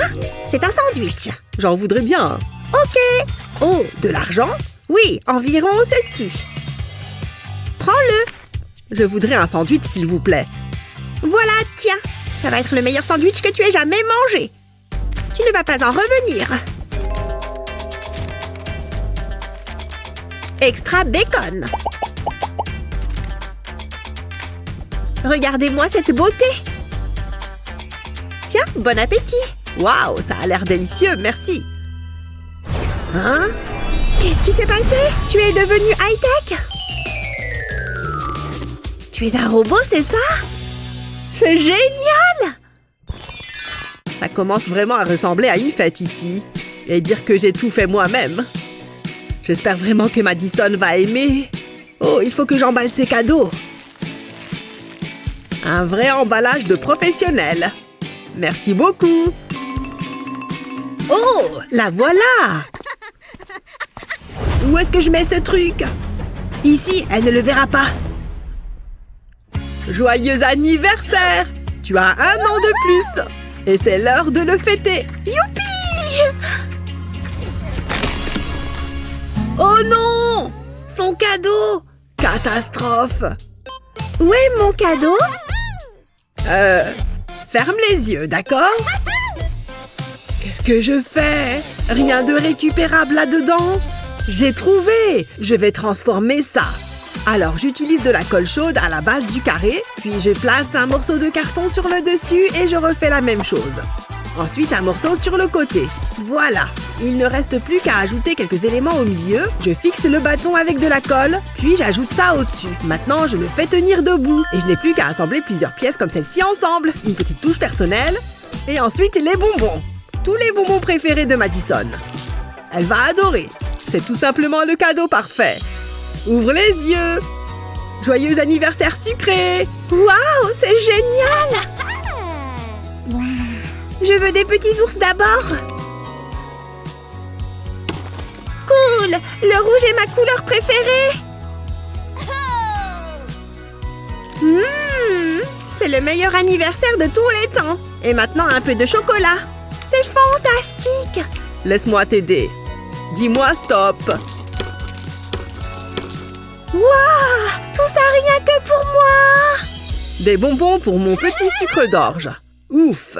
C'est un sandwich. J'en voudrais bien. Ok. Oh, de l'argent? Oui, environ ceci. Prends-le. Je voudrais un sandwich, s'il vous plaît. Voilà, tiens. Ça va être le meilleur sandwich que tu aies jamais mangé. Tu ne vas pas en revenir. Extra bacon. Regardez-moi cette beauté. Tiens, bon appétit. Waouh, ça a l'air délicieux, merci. Hein? Qu'est-ce qui s'est passé? Tu es devenu high-tech? Tu es un robot, c'est ça? C'est génial! Ça commence vraiment à ressembler à une fête ici. Et dire que j'ai tout fait moi-même. J'espère vraiment que Madison va aimer. Oh, il faut que j'emballe ses cadeaux. Un vrai emballage de professionnel. Merci beaucoup. Oh, la voilà! Où est-ce que je mets ce truc? Ici, elle ne le verra pas. Joyeux anniversaire! Tu as 1 an de plus. Et c'est l'heure de le fêter. Youpi! Oh non! Son cadeau! Catastrophe! Où est mon cadeau? Ferme les yeux, d'accord? Qu'est-ce que je fais? Rien de récupérable là-dedans? J'ai trouvé! Je vais transformer ça. Alors, j'utilise de la colle chaude à la base du carré, puis je place un morceau de carton sur le dessus et je refais la même chose. Ensuite, un morceau sur le côté. Voilà! Il ne reste plus qu'à ajouter quelques éléments au milieu. Je fixe le bâton avec de la colle, puis j'ajoute ça au-dessus. Maintenant, je le fais tenir debout. Et je n'ai plus qu'à assembler plusieurs pièces comme celle-ci ensemble. Une petite touche personnelle. Et ensuite, les bonbons. Tous les bonbons préférés de Madison. Elle va adorer. C'est tout simplement le cadeau parfait. Ouvre les yeux. Joyeux anniversaire sucré. Waouh, c'est génial! Je veux des petits ours d'abord. Cool! Le rouge est ma couleur préférée. C'est le meilleur anniversaire de tous les temps. Et maintenant, un peu de chocolat. C'est fantastique! Laisse-moi t'aider. Dis-moi stop. Waouh! Tout ça rien que pour moi! Des bonbons pour mon petit sucre d'orge. Ouf!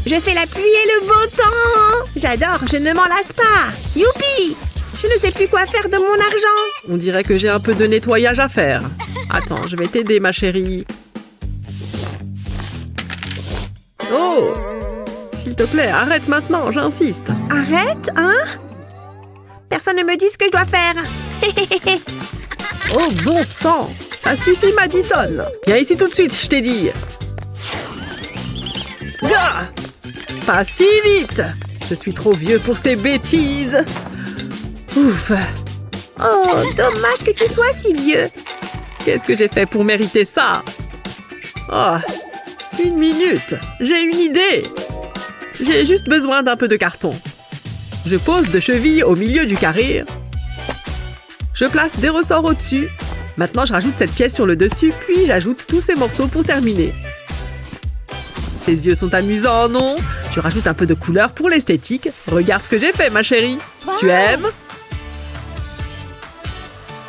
Je fais la pluie et le beau temps! J'adore, je ne m'en lasse pas! Youpi! Je ne sais plus quoi faire de mon argent! On dirait que j'ai un peu de nettoyage à faire. Attends, je vais t'aider, ma chérie. Oh! S'il te plaît, arrête maintenant, j'insiste. Arrête, hein? Personne ne me dit ce que je dois faire. Oh, bon sang! Ça suffit, Madison! Viens ici tout de suite, je t'ai dit! Gah! Pas si vite! Je suis trop vieux pour ces bêtises! Ouf! Oh, dommage que tu sois si vieux. Qu'est-ce que j'ai fait pour mériter ça? Oh! 1 minute! J'ai une idée! J'ai juste besoin d'un peu de carton. Je pose 2 chevilles au milieu du carré. Je place des ressorts au-dessus. Maintenant, je rajoute cette pièce sur le dessus, puis j'ajoute tous ces morceaux pour terminer. Ses yeux sont amusants, non? Je rajoute un peu de couleur pour l'esthétique. Regarde ce que j'ai fait, ma chérie. Tu aimes?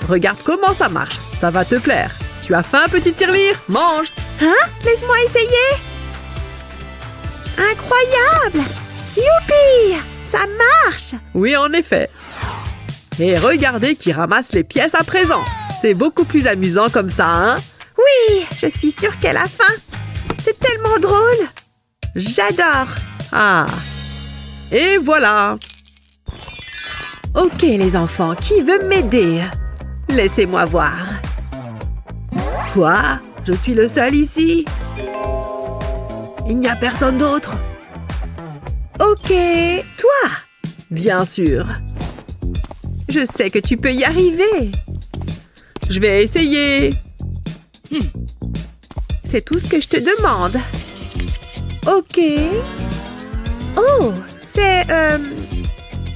Regarde comment ça marche. Ça va te plaire. Tu as faim, petite tirelire? Mange! Hein? Laisse-moi essayer. Incroyable! Youpi! Ça marche! Oui, en effet. Et regardez qui ramasse les pièces à présent. C'est beaucoup plus amusant comme ça, hein? Oui, je suis sûre qu'elle a faim. C'est tellement drôle. J'adore. Ah! Et voilà! Ok, les enfants, qui veut m'aider? Laissez-moi voir. Quoi? Je suis le seul ici? Il n'y a personne d'autre? Ok, toi. Bien sûr. Je sais que tu peux y arriver. Je vais essayer. C'est tout ce que je te demande. Ok. Oh, c'est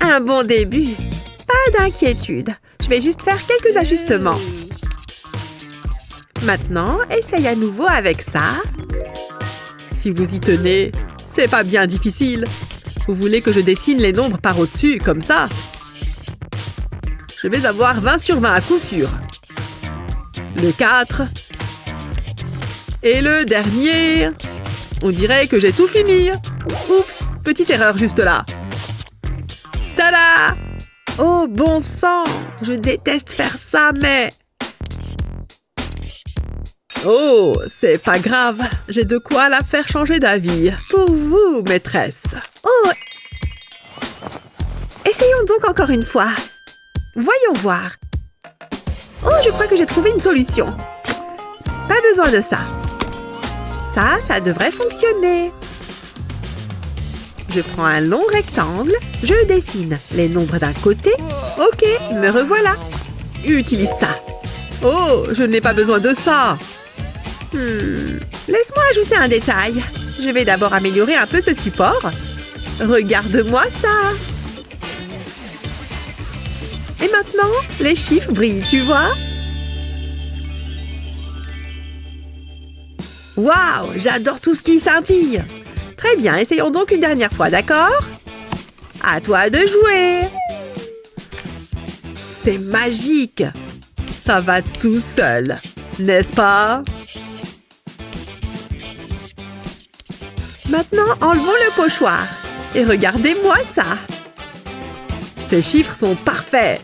un bon début. Pas d'inquiétude. Je vais juste faire quelques ajustements. Maintenant, essaye à nouveau avec ça. Si vous y tenez, c'est pas bien difficile. Vous voulez que je dessine les nombres par au-dessus, comme ça? Je vais avoir 20 sur 20 à coup sûr. Le 4. Et le dernier. On dirait que j'ai tout fini. Oups, petite erreur juste là. Tada! Oh, bon sang! Je déteste faire ça, mais... Oh, c'est pas grave. J'ai de quoi la faire changer d'avis. Pour vous, maîtresse. Oh! Essayons donc encore une fois. Voyons voir. Oh, je crois que j'ai trouvé une solution. Pas besoin de ça. Ça devrait fonctionner. Je prends un long rectangle, je dessine les nombres d'un côté. Ok, me revoilà. Utilise ça. Oh, je n'ai pas besoin de ça. Laisse-moi ajouter un détail. Je vais d'abord améliorer un peu ce support. Regarde-moi ça. Et maintenant, les chiffres brillent, tu vois? Waouh, j'adore tout ce qui scintille. Très bien, essayons donc une dernière fois, d'accord? À toi de jouer. C'est magique. Ça va tout seul, n'est-ce pas? Maintenant, enlevons le pochoir. Et regardez-moi ça. Ces chiffres sont parfaits.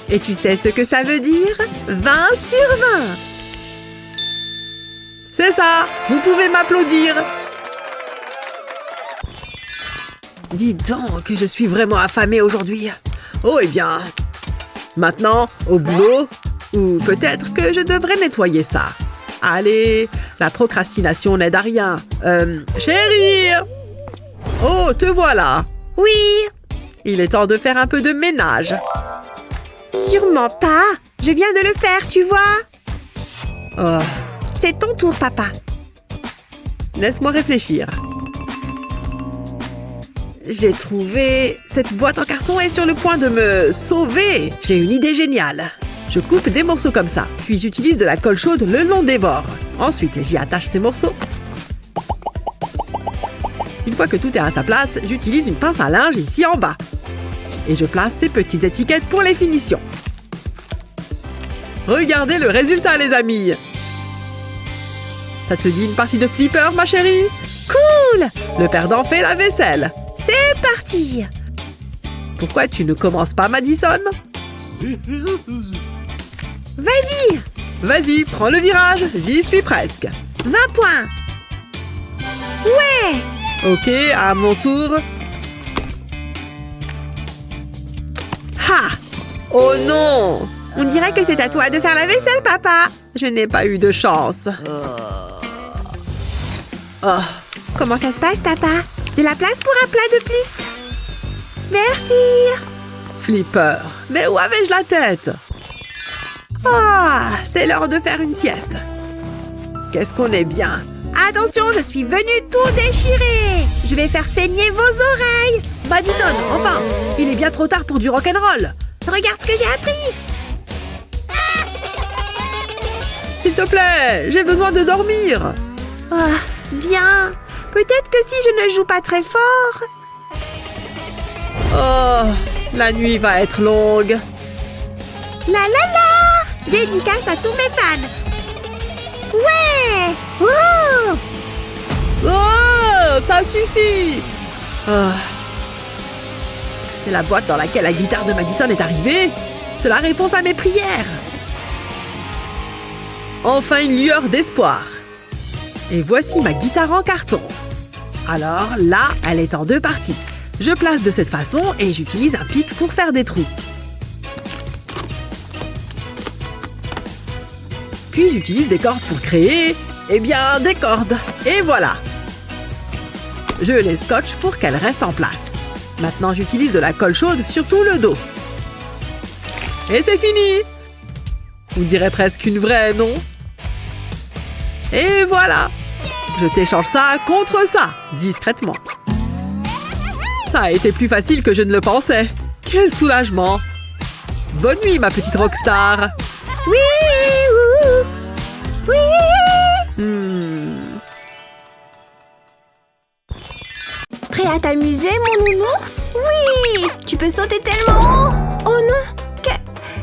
Et tu sais ce que ça veut dire? 20 sur 20. C'est ça, vous pouvez m'applaudir. Dis donc que je suis vraiment affamée aujourd'hui. Oh, eh bien, maintenant, au boulot. Ou peut-être que je devrais nettoyer ça. Allez, la procrastination n'aide à rien. Chérie! Oh, te voilà. Oui. Il est temps de faire un peu de ménage. Sûrement pas. Je viens de le faire, tu vois. Oh. C'est ton tour, papa. Laisse-moi réfléchir. J'ai trouvé... Cette boîte en carton est sur le point de me sauver. J'ai une idée géniale. Je coupe des morceaux comme ça, puis j'utilise de la colle chaude le long des bords. Ensuite, j'y attache ces morceaux. Une fois que tout est à sa place, j'utilise une pince à linge ici en bas. Et je place ces petites étiquettes pour les finitions. Regardez le résultat, les amis! Ça te dit une partie de flipper, ma chérie? Cool! Le perdant fait la vaisselle. C'est parti! Pourquoi tu ne commences pas, Madison? Vas-y! Vas-y, prends le virage, j'y suis presque. 20 points! Ouais! Ok, à mon tour. Ha! Oh non! On dirait que c'est à toi de faire la vaisselle, papa. Je n'ai pas eu de chance. Oh. Comment ça se passe, papa? De la place pour un plat de plus? Merci! Flipper, mais où avais-je la tête? Ah, c'est l'heure de faire une sieste. Qu'est-ce qu'on est bien. Attention, je suis venue tout déchirer. Je vais faire saigner vos oreilles. Madison, enfin, il est bien trop tard pour du rock'n'roll. Regarde ce que j'ai appris. S'il te plaît, j'ai besoin de dormir. Ah, bien. Peut-être que si je ne joue pas très fort... Oh, la nuit va être longue. La la la! Dédicace à tous mes fans. Ouais! Oh! Oh! Ça suffit! Oh. C'est la boîte dans laquelle la guitare de Madison est arrivée. C'est la réponse à mes prières. Enfin une lueur d'espoir. Et voici ma guitare en carton. Alors là, elle est en deux parties. Je place de cette façon et j'utilise un pic pour faire des trous. Puis j'utilise des cordes pour créer, eh bien, des cordes. Et voilà. Je les scotche pour qu'elles restent en place. Maintenant, j'utilise de la colle chaude sur tout le dos. Et c'est fini! On dirait presque une vraie, non? Et voilà! Je t'échange ça contre ça, discrètement. Ça a été plus facile que je ne le pensais. Quel soulagement! Bonne nuit, ma petite rockstar! Oui, wouhou. Oui. Prêt à t'amuser, mon nounours? Oui. Tu peux sauter tellement haut. Oh non.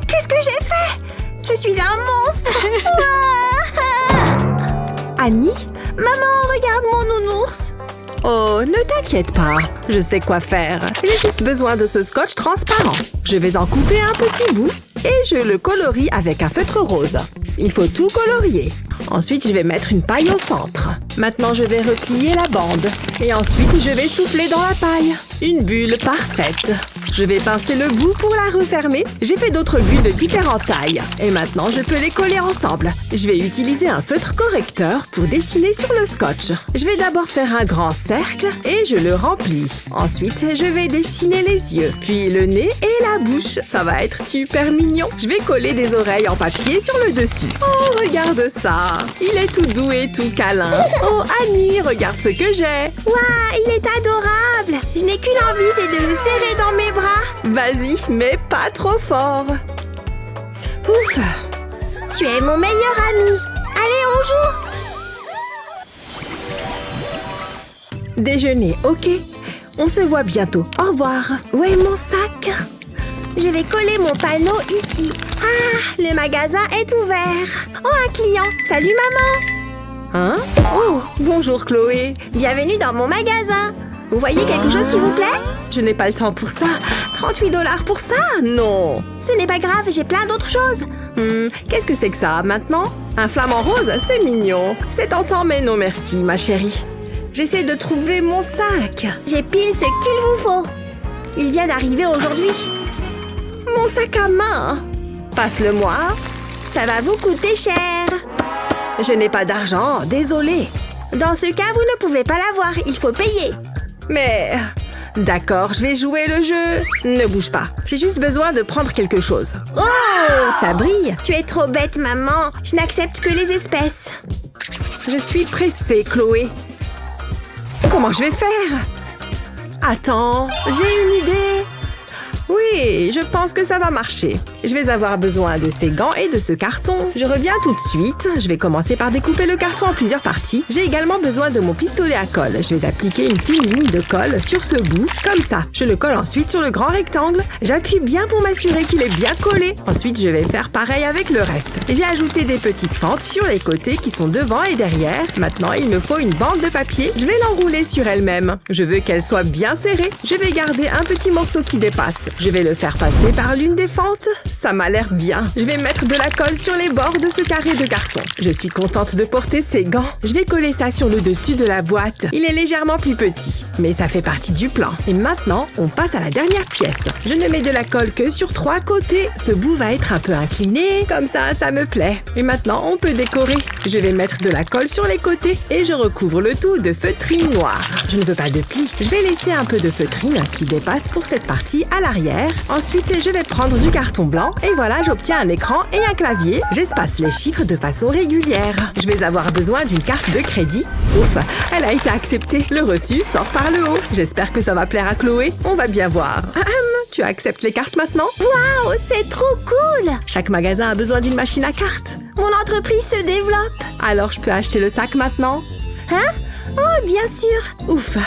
Qu'est-ce que j'ai fait? Je suis un monstre. Annie? Maman, regarde mon nounours. Oh, ne t'inquiète pas. Je sais quoi faire. J'ai juste besoin de ce scotch transparent. Je vais en couper un petit bout et je le colorie avec un feutre rose. Il faut tout colorier. Ensuite, je vais mettre une paille au centre. Maintenant, je vais replier la bande. Et ensuite, je vais souffler dans la paille. Une bulle parfaite. Je vais pincer le bout pour la refermer. J'ai fait d'autres bulles de différentes tailles. Et maintenant, je peux les coller ensemble. Je vais utiliser un feutre correcteur pour dessiner sur le scotch. Je vais d'abord faire un grand cercle et je le remplis. Ensuite, je vais dessiner les yeux, puis le nez et la bouche. Ça va être super mignon. Je vais coller des oreilles en papier sur le dessus. Oh, regarde ça. Il est tout doux et tout câlin. Oh, Annie, regarde ce que j'ai. Waouh, il est adorable. Je n'ai qu'une envie, c'est de le serrer dans mes bras. Vas-y, mais pas trop fort. Ouf. Tu es mon meilleur ami. Allez, on joue. Déjeuner, ok. On se voit bientôt. Au revoir. Où est mon sac? Je vais coller mon panneau ici. Ah, le magasin est ouvert. Oh, un client. Salut, maman. Hein? Oh, bonjour Chloé. Bienvenue dans mon magasin. Vous voyez quelque chose qui vous plaît? Je n'ai pas le temps pour ça. 38 $ pour ça? Non. Ce n'est pas grave, j'ai plein d'autres choses. Qu'est-ce que c'est que ça, maintenant? Un flamant rose? C'est mignon. C'est tentant, mais non merci, ma chérie. J'essaie de trouver mon sac. J'ai pile ce qu'il vous faut. Il vient d'arriver aujourd'hui. Mon sac à main. Passe-le-moi. Ça va vous coûter cher. Je n'ai pas d'argent, désolée. Dans ce cas, vous ne pouvez pas l'avoir. Il faut payer. Mais... D'accord, je vais jouer le jeu. Ne bouge pas. J'ai juste besoin de prendre quelque chose. Oh, ça brille. Tu es trop bête, maman. Je n'accepte que les espèces. Je suis pressée, Chloé. Comment je vais faire? Attends, j'ai une idée. Oui, je pense que ça va marcher. Je vais avoir besoin de ces gants et de ce carton. Je reviens tout de suite. Je vais commencer par découper le carton en plusieurs parties. J'ai également besoin de mon pistolet à colle. Je vais appliquer une fine ligne de colle sur ce bout, comme ça. Je le colle ensuite sur le grand rectangle. J'appuie bien pour m'assurer qu'il est bien collé. Ensuite, je vais faire pareil avec le reste. J'ai ajouté des petites fentes sur les côtés qui sont devant et derrière. Maintenant, il me faut une bande de papier. Je vais l'enrouler sur elle-même. Je veux qu'elle soit bien serrée. Je vais garder un petit morceau qui dépasse. Je vais le faire passer par l'une des fentes. Ça m'a l'air bien. Je vais mettre de la colle sur les bords de ce carré de carton. Je suis contente de porter ces gants. Je vais coller ça sur le dessus de la boîte. Il est légèrement plus petit, mais ça fait partie du plan. Et maintenant, on passe à la dernière pièce. Je ne mets de la colle que sur 3 côtés. Ce bout va être un peu incliné. Comme ça me plaît. Et maintenant, on peut décorer. Je vais mettre de la colle sur les côtés et je recouvre le tout de feutrine noire. Je ne veux pas de plis. Je vais laisser un peu de feutrine qui dépasse pour cette partie à l'arrière. Ensuite, je vais prendre du carton blanc et voilà, j'obtiens un écran et un clavier. J'espace les chiffres de façon régulière. Je vais avoir besoin d'une carte de crédit. Ouf, elle a été acceptée. Le reçu sort par le haut. J'espère que ça va plaire à Chloé. On va bien voir. Tu acceptes les cartes maintenant? Waouh, c'est trop cool! Chaque magasin a besoin d'une machine à cartes. Mon entreprise se développe. Alors, je peux acheter le sac maintenant? Hein? Oh, bien sûr. Ouf.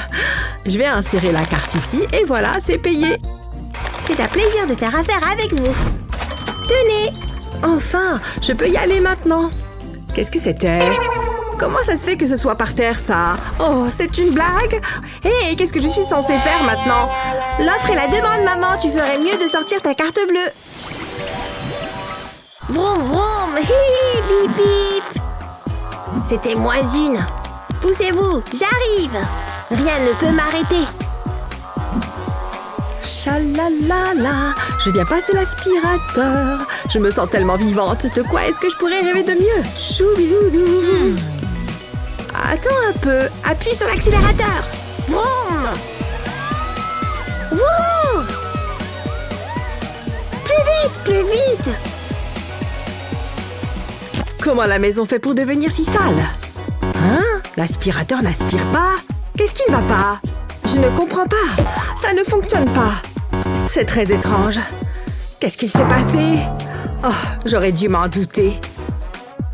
Je vais insérer la carte ici et voilà, c'est payé. C'est un plaisir de faire affaire avec vous. Tenez! Enfin, je peux y aller maintenant. Qu'est-ce que c'était? Comment ça se fait que ce soit par terre, ça? Oh, c'est une blague? Hé, qu'est-ce que je suis censée faire maintenant? L'offre et la demande, maman. Tu ferais mieux de sortir ta carte bleue. Vroom, vroom. Hi, hi, bip, bip. C'était moins une. Poussez-vous, j'arrive. Rien ne peut m'arrêter. Chalalala, je viens passer l'aspirateur. Je me sens tellement vivante. De quoi est-ce que je pourrais rêver de mieux? Choubidoudou. Attends un peu. Appuie sur l'accélérateur. Vroom! Wouhou! Plus vite! Comment la maison fait pour devenir si sale? Hein? L'aspirateur n'aspire pas? Qu'est-ce qui ne va pas? Je ne comprends pas. Ça ne fonctionne pas. C'est très étrange. Qu'est-ce qu'il s'est passé? Oh, j'aurais dû m'en douter.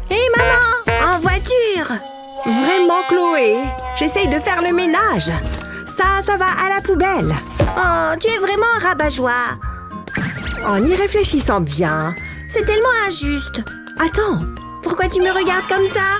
Hé maman! En voiture! Vraiment, Chloé? J'essaye de faire le ménage. Ça va à la poubelle. Oh, tu es vraiment un rabat-joie. En y réfléchissant bien. C'est tellement injuste. Attends, Pourquoi tu me regardes comme ça?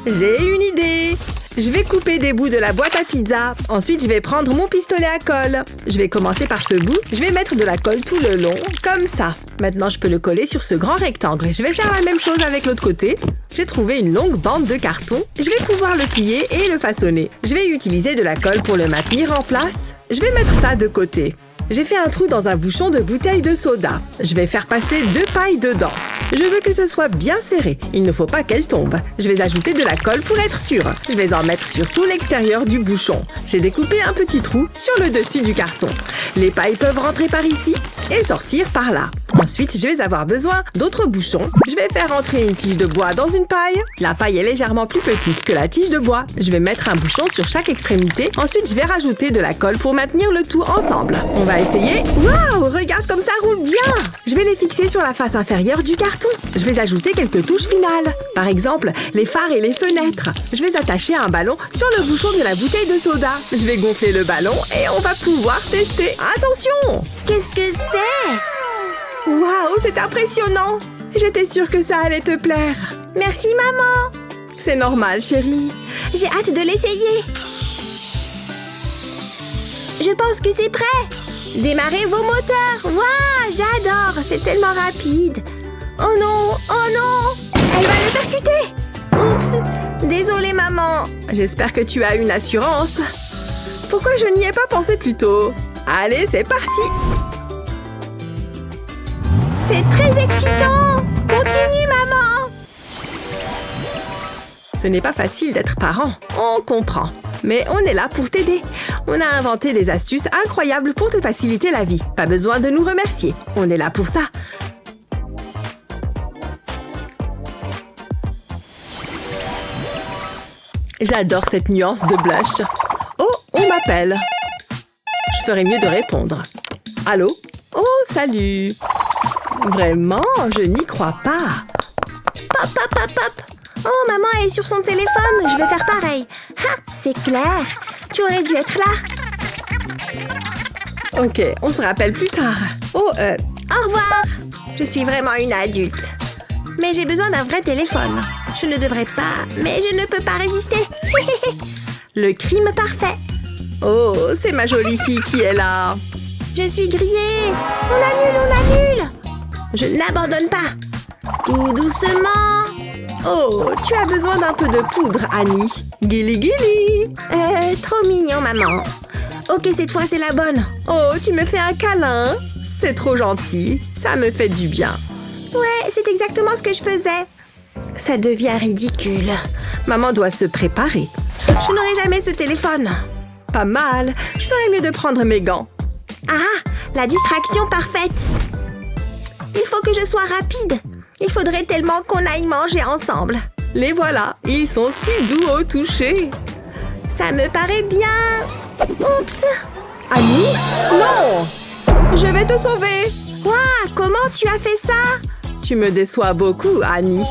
j'ai une idée. Je vais couper des bouts de la boîte à pizza. Ensuite, je vais prendre mon pistolet à colle. Je vais commencer par ce bout. Je vais mettre de la colle tout le long, comme ça. Maintenant, je peux le coller sur ce grand rectangle. Je vais faire la même chose avec l'autre côté. J'ai trouvé une longue bande de carton. Je vais pouvoir le plier et le façonner. Je vais utiliser de la colle pour le maintenir en place. Je vais mettre ça de côté. J'ai fait un trou dans un bouchon de bouteille de soda. Je vais faire passer 2 pailles dedans. Je veux que ce soit bien serré. Il ne faut pas qu'elle tombe. Je vais ajouter de la colle pour être sûre. Je vais en mettre sur tout l'extérieur du bouchon. J'ai découpé un petit trou sur le dessus du carton. Les pailles peuvent rentrer par ici et sortir par là. Ensuite, je vais avoir besoin d'autres bouchons. Je vais faire entrer une tige de bois dans une paille. La paille est légèrement plus petite que la tige de bois. Je vais mettre un bouchon sur chaque extrémité. Ensuite, je vais rajouter de la colle pour maintenir le tout ensemble. On va essayer. Waouh, regarde comme ça roule bien! Je vais les fixer sur la face inférieure du carton. Je vais ajouter quelques touches finales. Par exemple, les phares et les fenêtres. Je vais attacher un ballon sur le bouchon de la bouteille de soda. Je vais gonfler le ballon et on va pouvoir tester. Attention! Qu'est-ce que c'est? Waouh, c'est impressionnant! J'étais sûre que ça allait te plaire. Merci maman. C'est normal, chérie. J'ai hâte de l'essayer. Je pense que c'est prêt. Démarrez vos moteurs. Waouh, j'adore. C'est tellement rapide. Oh non, oh non. Elle va le percuter. Oups, désolée maman. J'espère que tu as une assurance. Pourquoi je n'y ai pas pensé plus tôt? Allez, c'est parti! C'est très excitant. Continue maman. Ce n'est pas facile d'être parent, on comprend. Mais on est là pour t'aider. On a inventé des astuces incroyables pour te faciliter la vie. Pas besoin de nous remercier. On est là pour ça. J'adore cette nuance de blush. Oh, on m'appelle. Je ferais mieux de répondre. Allô? Oh, salut. Vraiment, je n'y crois pas. Pop, pop, pop, pop. Oh, maman est sur son téléphone. Je vais faire pareil. Ha, c'est clair. Tu aurais dû être là. Ok, on se rappelle plus tard. Oh, Au revoir. Je suis vraiment une adulte. Mais j'ai besoin d'un vrai téléphone. Je ne devrais pas, mais je ne peux pas résister. le crime parfait. Oh, c'est ma jolie fille qui est là. Je suis grillée. On annule. Je n'abandonne pas. Tout doucement. Oh, tu as besoin d'un peu de poudre, Annie. Gili gili. Trop mignon, maman. Ok, cette fois, c'est la bonne. Oh, tu me fais un câlin. C'est trop gentil. Ça me fait du bien. Ouais, c'est exactement ce que je faisais. Ça devient ridicule. Maman doit se préparer. Je n'aurai jamais ce téléphone. Pas mal. Je ferais mieux de prendre mes gants. Ah, la distraction parfaite. Il faut que je sois rapide. Il faudrait tellement qu'on aille manger ensemble. Les voilà. Ils sont si doux au toucher. Ça me paraît bien. Oups. Annie? Non! Je vais te sauver. Waouh, comment tu as fait ça? Tu me déçois beaucoup, Annie.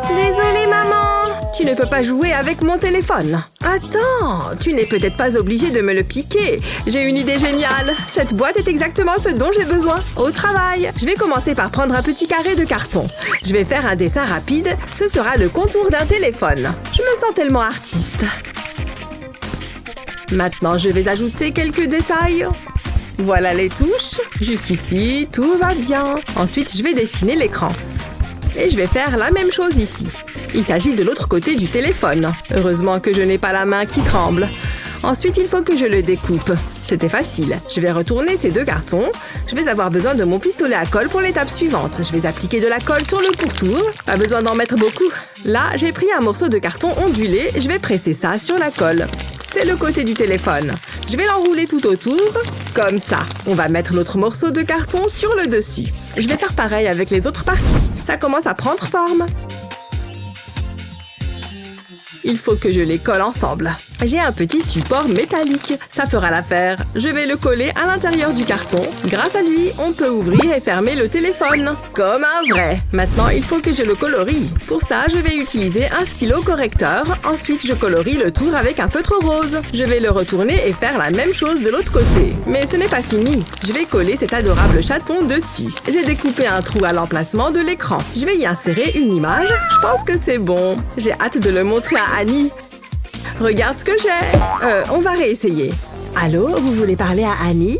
Désolée, maman. Tu ne peux pas jouer avec mon téléphone. Attends, tu n'es peut-être pas obligé de me le piquer. J'ai une idée géniale. Cette boîte est exactement ce dont j'ai besoin. Au travail. Je vais commencer par prendre un petit carré de carton. Je vais faire un dessin rapide. Ce sera le contour d'un téléphone. Je me sens tellement artiste. Maintenant, je vais ajouter quelques détails. Voilà les touches. Jusqu'ici, tout va bien. Ensuite, je vais dessiner l'écran. Et je vais faire la même chose ici. Il s'agit de l'autre côté du téléphone. Heureusement que je n'ai pas la main qui tremble. Ensuite, il faut que je le découpe. C'était facile. Je vais retourner ces deux cartons. Je vais avoir besoin de mon pistolet à colle pour l'étape suivante. Je vais appliquer de la colle sur le pourtour. Pas besoin d'en mettre beaucoup. Là, j'ai pris un morceau de carton ondulé. Je vais presser ça sur la colle. c'est le côté du téléphone. Je vais l'enrouler tout autour, comme ça. On va mettre l'autre morceau de carton sur le dessus. Je vais faire pareil avec les autres parties. Ça commence à prendre forme. Il faut que je les colle ensemble. J'ai un petit support métallique. Ça fera l'affaire. Je vais le coller à l'intérieur du carton. Grâce à lui, on peut ouvrir et fermer le téléphone. Comme un vrai. Maintenant, il faut que je le colorie. Pour ça, je vais utiliser un stylo correcteur. Ensuite, je colorie le tour avec un feutre rose. Je vais le retourner et faire la même chose de l'autre côté. Mais ce n'est pas fini. Je vais coller cet adorable chaton dessus. J'ai découpé un trou à l'emplacement de l'écran. Je vais y insérer une image. Je pense que c'est bon. J'ai hâte de le montrer à Annie. Regarde ce que j'ai. On va réessayer. Allô, vous voulez parler à Annie?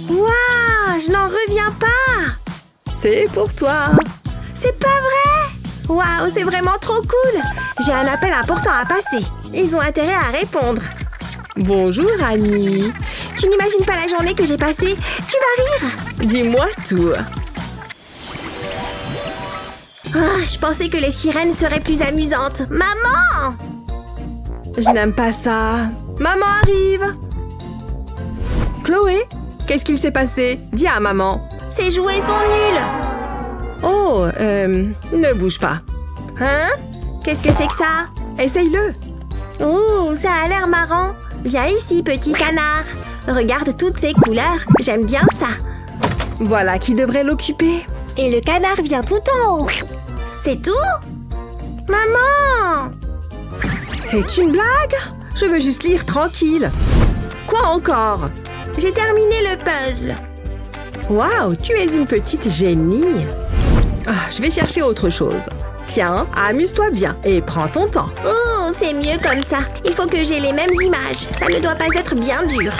Waouh, je n'en reviens pas. C'est pour toi. C'est pas vrai? Waouh, c'est vraiment trop cool. J'ai un appel important à passer. Ils ont intérêt à répondre. Bonjour, Annie. Tu n'imagines pas la journée que j'ai passée. Tu vas rire. Dis-moi tout. Ah, je pensais que les sirènes seraient plus amusantes. Maman! Je n'aime pas ça. Maman arrive. Chloé, qu'est-ce qu'il s'est passé? Dis à maman. Ces jouets sont nuls. Oh, ne bouge pas. Hein? Qu'est-ce que c'est que ça? Essaye-le. Ouh, ça a l'air marrant. Viens ici, petit canard. Regarde toutes ces couleurs. J'aime bien ça. Voilà qui devrait l'occuper. Et le canard vient tout en haut. C'est tout? Maman! C'est une blague? Je veux juste lire tranquille. Quoi encore? J'ai terminé le puzzle. Waouh, tu es une petite génie. Je vais chercher autre chose. Tiens, amuse-toi bien et prends ton temps. Oh, c'est mieux comme ça. Il faut que j'ai les mêmes images. Ça ne doit pas être bien dur.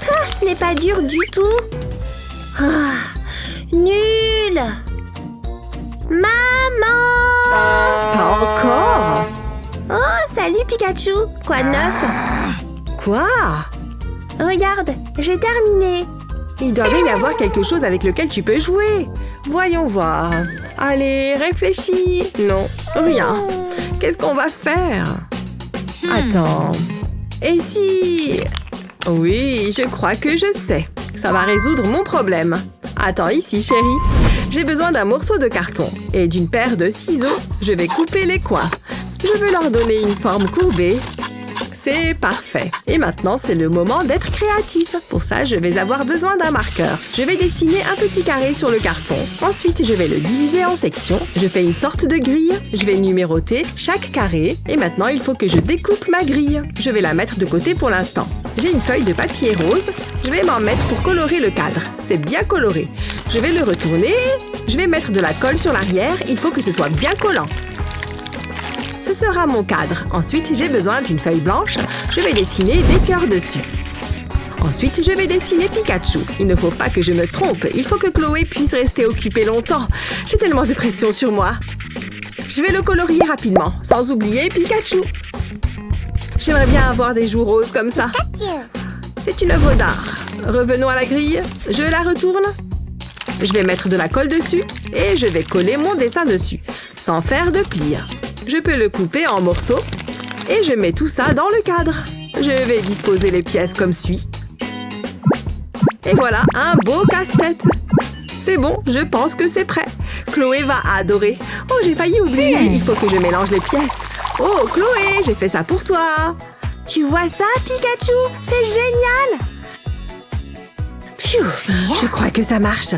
Ah, ce n'est pas dur du tout. Ah, nul. Maman! Pas encore? Oh, salut Pikachu. Quoi de neuf? Quoi? Regarde, j'ai terminé. Il doit bien y avoir quelque chose avec lequel tu peux jouer. Voyons voir. Allez, réfléchis. Non, rien. Qu'est-ce qu'on va faire? Attends. Et si... Oui, je crois que je sais. Ça va résoudre mon problème. Attends ici, chérie. J'ai besoin d'un morceau de carton et d'une paire de ciseaux. Je vais couper les coins. Je veux leur donner une forme courbée. C'est parfait. Et maintenant, c'est le moment d'être créatif. Pour ça, je vais avoir besoin d'un marqueur. Je vais dessiner un petit carré sur le carton. Ensuite, je vais le diviser en sections. Je fais une sorte de grille. Je vais numéroter chaque carré. Et maintenant, il faut que je découpe ma grille. Je vais la mettre de côté pour l'instant. J'ai une feuille de papier rose. Je vais m'en mettre pour colorer le cadre. C'est bien coloré. Je vais le retourner. Je vais mettre de la colle sur l'arrière. Il faut que ce soit bien collant. Ce sera mon cadre. Ensuite, j'ai besoin d'une feuille blanche. Je vais dessiner des cœurs dessus. Ensuite, je vais dessiner Pikachu. Il ne faut pas que je me trompe. Il faut que Chloé puisse rester occupée longtemps. J'ai tellement de pression sur moi. Je vais le colorier rapidement, sans oublier Pikachu. J'aimerais bien avoir des joues roses comme ça. C'est une œuvre d'art. Revenons à la grille. Je la retourne. Je vais mettre de la colle dessus et je vais coller mon dessin dessus, sans faire de plis. Je peux le couper en morceaux et je mets tout ça dans le cadre. Je vais disposer les pièces comme suit. Et voilà, un beau casse-tête. C'est bon, je pense que c'est prêt. Chloé va adorer. Oh, j'ai failli oublier. Il faut que je mélange les pièces. Oh, Chloé, j'ai fait ça pour toi. Tu vois ça, Pikachu? C'est génial! Pfiou, je crois que ça marche.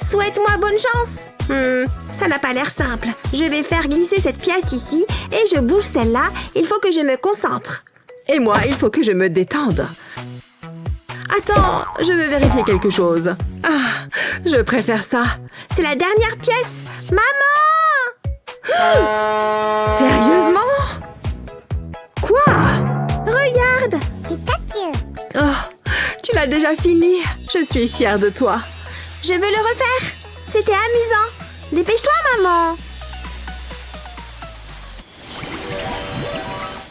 Souhaite-moi bonne chance. Ça n'a pas l'air simple. Je vais faire glisser cette pièce ici et je bouge celle-là. Il faut que je me concentre. Et moi, il faut que je me détende. Attends, je veux vérifier quelque chose. Ah, je préfère ça. C'est la dernière pièce. Maman! Sérieusement? Quoi? Regarde! Oh, tu l'as déjà fini. Je suis fière de toi. Je veux le refaire. C'était amusant. Dépêche-toi, maman.